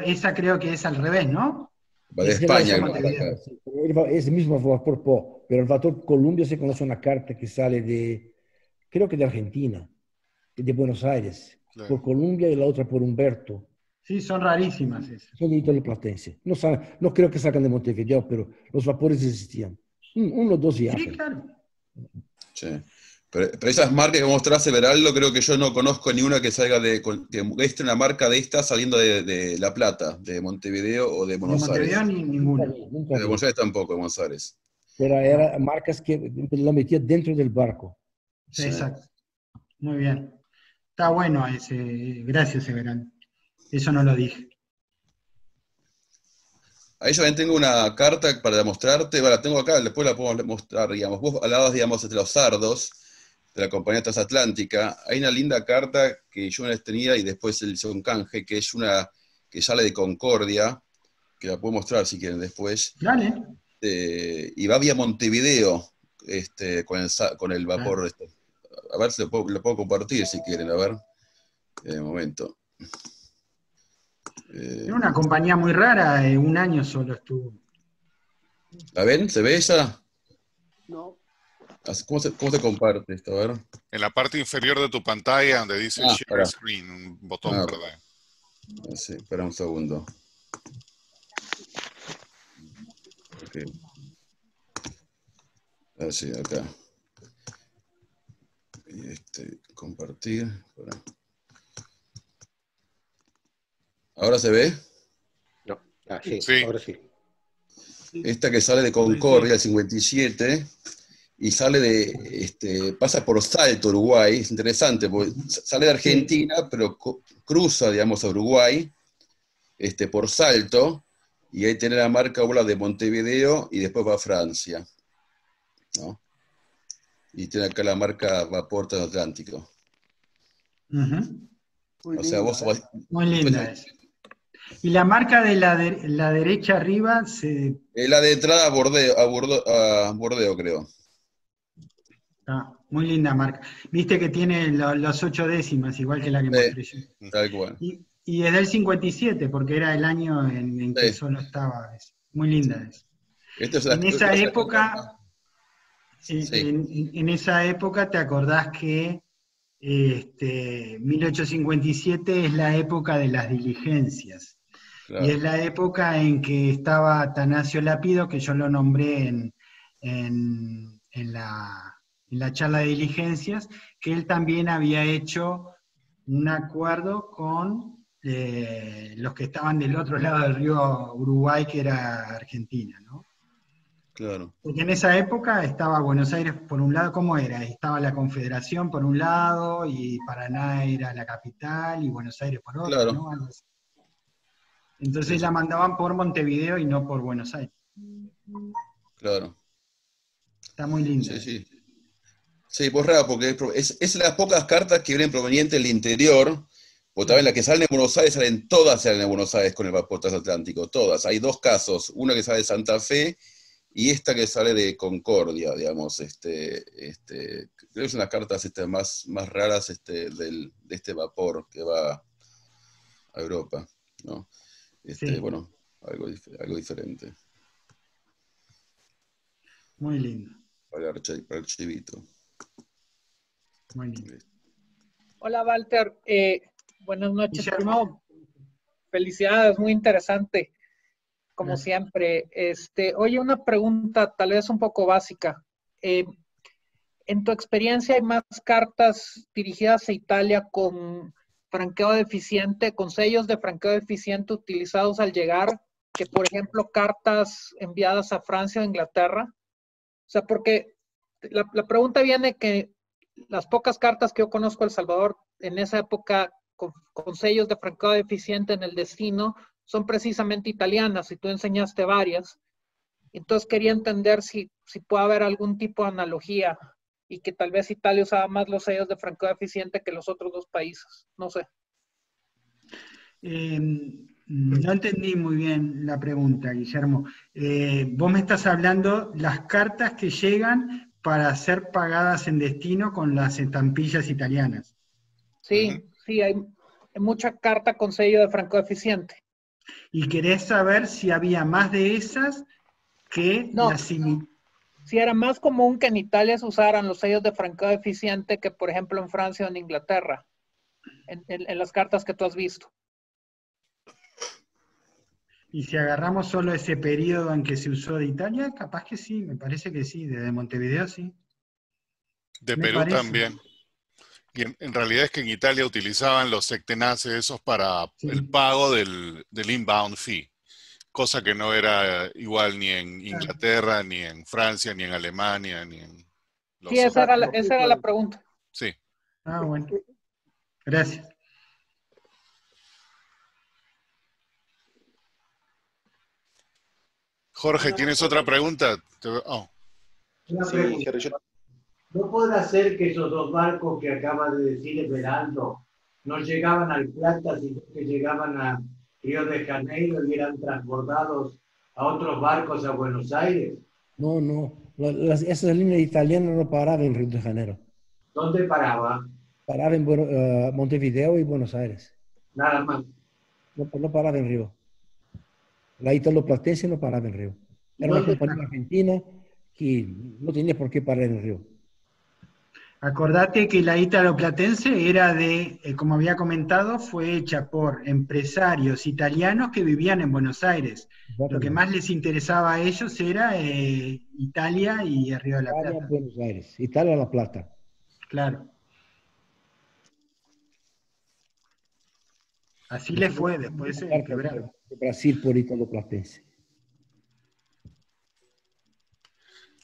Esa creo que es al revés, ¿no? Va de España. Es el mismo vapor Po, pero el vapor Columbia se conoce una carta que sale creo que de Argentina, de Buenos Aires, claro, por Columbia y la otra por Humberto. Sí, son rarísimas esas. Son de Ítalo Platense. No creo que salgan de Montevideo, pero los vapores existían. 1 o 2 viajes. Sí, claro. Sí. Pero esas marcas que mostraste, Everaldo, creo que yo no conozco ni una que salga que muestre una marca de esta saliendo de La Plata, de Montevideo o de Buenos Aires. De Montevideo ninguna. De Buenos Aires tampoco, de Buenos Aires. pero eran marcas que lo metía dentro del barco. Sí, exacto. Muy bien. Está bueno ese. Gracias, Severán. Eso no lo dije. Ahí yo también tengo una carta para mostrarte, la tengo acá, después la puedo mostrar, digamos. Vos hablabas, digamos, de los sardos, de la compañía transatlántica. Hay una linda carta que yo les tenía y después se hizo un canje, que es una que sale de Concordia, que la puedo mostrar si quieren después. Dale. Y va vía Montevideo con el vapor. A ver si lo puedo compartir si quieren, a ver. Un momento. Era una compañía muy rara, un año solo estuvo. ¿La ven? ¿Se ve esa? No. ¿Cómo se comparte esto? A ver. En la parte inferior de tu pantalla, donde dice Share para. Screen, un botón verde. Sí, espera un segundo. Ok. Así, acá. Y compartir. Espera. ¿Ahora se ve? No. Sí, sí, ahora sí. Esta que sale de Concordia, el 57, y sale pasa por Salto, Uruguay. Es interesante, porque sale de Argentina, pero cruza, digamos, a Uruguay, por Salto, y ahí tiene la marca de Montevideo, y después va a Francia, ¿no? Y tiene acá la marca Vapor Transatlántico. Muy o sea, linda, vos... Muy linda es. Y la marca de la derecha arriba la de entrada a Bordeo, creo. Muy linda marca. Viste que tiene los 8 décimas, igual que la que mostré yo. Tal cual. Y es del 57, porque era el año en que solo estaba. Muy linda es. En esa época, en esa época, ¿te acordás que 1857 es la época de las diligencias? Claro. Y es la época en que estaba Atanasio Lapido, que yo lo nombré en la charla de diligencias, que él también había hecho un acuerdo con los que estaban del otro lado del río Uruguay, que era Argentina, ¿no? Claro. Porque en esa época estaba Buenos Aires por un lado, ¿cómo era? Estaba la Confederación por un lado, y Paraná era la capital, y Buenos Aires por otro, claro. ¿no? Entonces la mandaban por Montevideo y no por Buenos Aires. Claro. Está muy linda. Sí. Sí, pues raro, porque es las pocas cartas que vienen provenientes del interior, o también las que salen de Buenos Aires, salen de Buenos Aires con el vapor transatlántico, todas. Hay dos casos, una que sale de Santa Fe y esta que sale de Concordia, digamos. Creo que son las cartas más raras de este vapor que va a Europa, ¿no? Bueno, algo diferente. Muy lindo. Para el chivito. Muy lindo. Hola, Walter. Buenas noches. Primero, felicidades, muy interesante, como siempre. Oye, una pregunta tal vez un poco básica. En tu experiencia, ¿hay más cartas dirigidas a Italia con franqueo deficiente, con sellos de franqueo deficiente utilizados al llegar, que por ejemplo cartas enviadas a Francia o Inglaterra? O sea, porque la pregunta viene que las pocas cartas que yo conozco de El Salvador en esa época con sellos de franqueo deficiente en el destino son precisamente italianas, y tú enseñaste varias. Entonces quería entender si puede haber algún tipo de analogía, y que tal vez Italia usaba más los sellos de franqueo deficiente que los otros dos países. No sé. No entendí muy bien la pregunta, Guillermo. Vos me estás hablando las cartas que llegan para ser pagadas en destino con las estampillas italianas. Sí, sí, hay mucha carta con sello de franqueo deficiente. ¿Y querés saber si había más de esas que las similares? Si era más común que en Italia se usaran los sellos de franqueo deficiente que, por ejemplo, en Francia o en Inglaterra, en las cartas que tú has visto. Y si agarramos solo ese periodo en que se usó de Italia, capaz que sí, me parece que sí, desde Montevideo sí. De Perú también. Y en realidad es que en Italia utilizaban los sectenaces esos para el pago del inbound fee. Cosa que no era igual ni en Inglaterra, ni en Francia, ni en Alemania, ni en los Sí, esa era la pregunta. Sí. Ah, bueno. Gracias. Jorge, ¿tienes otra pregunta? Oh. Una pregunta. ¿No podrá ser que esos dos barcos que acaba de decir Everaldo no llegaban al Plata, sino que llegaban a Río de Janeiro y eran transbordados a otros barcos a Buenos Aires? No, no. Esas líneas italianas no paraban en Río de Janeiro. ¿Dónde paraba? Paraba en Montevideo y Buenos Aires. Nada más. No paraba en Río. La Italo-Platense no paraba en Río. Era una compañía argentina que no tenía por qué parar en Río. Acordate que la Italo-Platense era como había comentado, fue hecha por empresarios italianos que vivían en Buenos Aires. Lo que más les interesaba a ellos era Italia y el Río de la Plata. Italia, Buenos Aires. Italia, La Plata. Claro. Así le fue, después se quebraron. Brasil por Italo-Platense.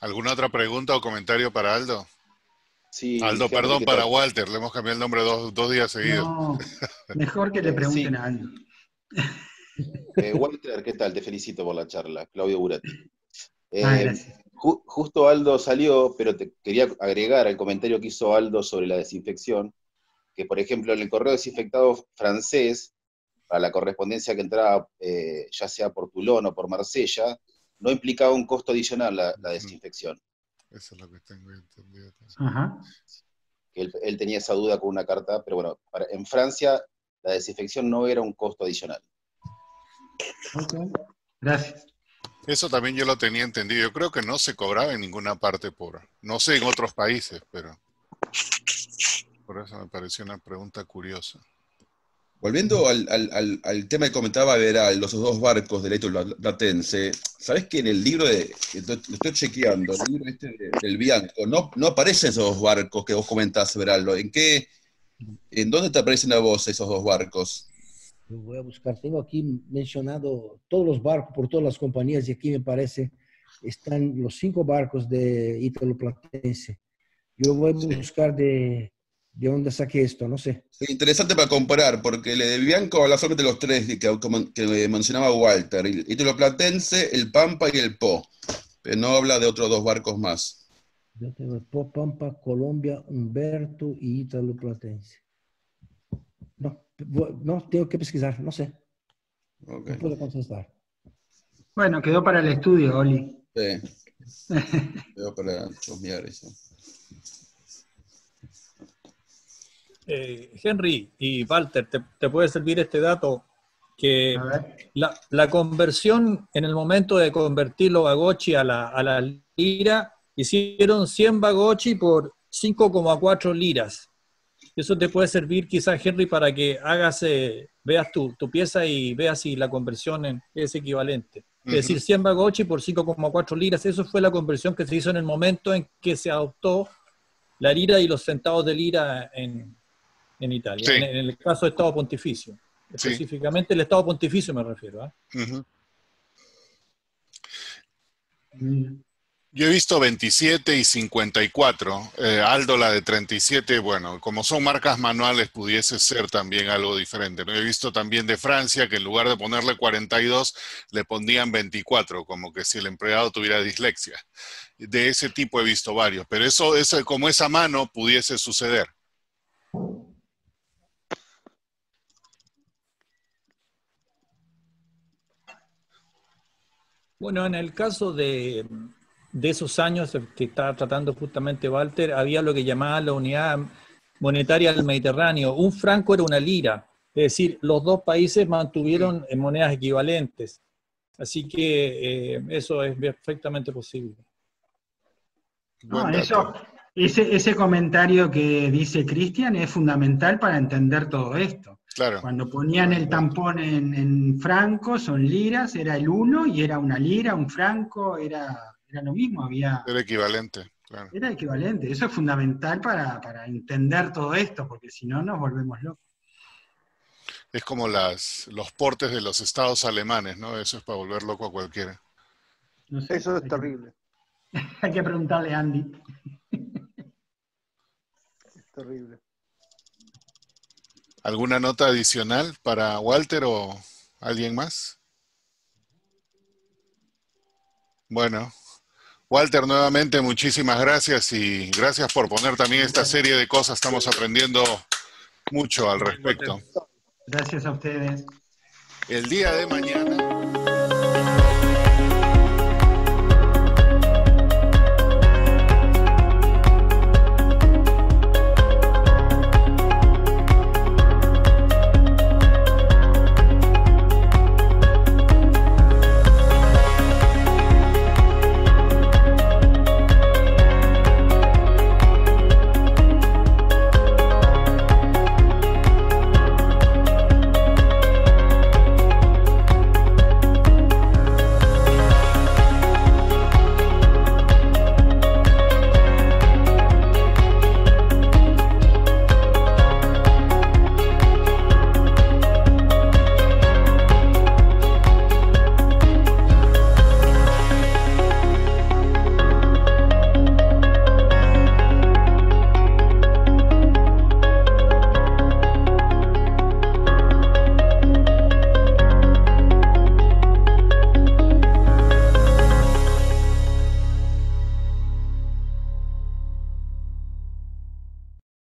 ¿Alguna otra pregunta o comentario para Aldo? Sí, Aldo, Henry, perdón, ¿qué para tal? Walter, le hemos cambiado el nombre dos días seguidos. No, mejor que le pregunten a Aldo. Walter, ¿qué tal? Te felicito por la charla. Claudio Burati. Gracias. Justo Aldo salió, pero te quería agregar al comentario que hizo Aldo sobre la desinfección, que por ejemplo en el correo desinfectado francés, para la correspondencia que entraba ya sea por Toulon o por Marsella, no implicaba un costo adicional la desinfección. Eso es lo que tengo entendido. Ajá. Él tenía esa duda con una carta, pero bueno, en Francia la desinfección no era un costo adicional. Ok, gracias. Eso también yo lo tenía entendido. Yo creo que no se cobraba en ninguna parte no sé en otros países, pero por eso me pareció una pregunta curiosa. Volviendo al tema que comentaba Veral, los dos barcos del Italo-Platense, ¿sabés que en el libro lo estoy chequeando, el libro del Bianco, no aparecen esos dos barcos que vos comentás, Veral? ¿En dónde te aparecen a vos esos dos barcos? Yo voy a buscar, tengo aquí mencionado todos los barcos por todas las compañías y aquí me parece están los 5 barcos de Italo-Platense. Yo voy a buscar de dónde saqué esto, no sé. Sí, interesante para comparar, porque el de Bianco habla solamente de los 3 que mencionaba Walter, el Italo-Platense, el Pampa y el Po, pero no habla de otros 2 barcos más. Yo tengo el Po, Pampa, Colombia, Humberto y Italo-Platense. No, tengo que pesquisar, no sé. Okay. No puedo contestar. Bueno, quedó para el estudio, Oli. Sí. Quedó para chusmear eso. Henry y Walter, ¿te puede servir este dato? Que la conversión, en el momento de convertir los bagotchi a la lira, hicieron 100 bagotchi por 5,4 liras. Eso te puede servir quizás, Henry, para que veas tu pieza y veas si la conversión es equivalente. Es decir, 100 bagotchi por 5,4 liras, eso fue la conversión que se hizo en el momento en que se adoptó la lira y los centavos de lira en Italia, sí. en el caso del Estado Pontificio. Específicamente el Estado Pontificio me refiero. Yo he visto 27 y 54. Aldo, la de 37, bueno, como son marcas manuales, pudiese ser también algo diferente. ¿No? He visto también de Francia que en lugar de ponerle 42, le ponían 24, como que si el empleado tuviera dislexia. De ese tipo he visto varios, pero eso como esa mano pudiese suceder. Bueno, en el caso de esos años que estaba tratando justamente Walter, había lo que llamaban la unidad monetaria del Mediterráneo. Un franco era una lira, es decir, los dos países mantuvieron monedas equivalentes. Así que eso es perfectamente posible. No, ese comentario que dice Cristian es fundamental para entender todo esto. Claro. Cuando ponían el tampón en francos o en liras, era el 1 y era una lira, un franco, era lo mismo. Era equivalente, claro. Era equivalente. Eso es fundamental para entender todo esto, porque si no nos volvemos locos. Es como los portes de los estados alemanes, ¿no? Eso es para volver loco a cualquiera. No sé, eso es terrible. Hay que preguntarle a Andy. Es terrible. ¿Alguna nota adicional para Walter o alguien más? Bueno, Walter, nuevamente muchísimas gracias y gracias por poner también esta serie de cosas. Estamos aprendiendo mucho al respecto. Gracias a ustedes. El día de mañana.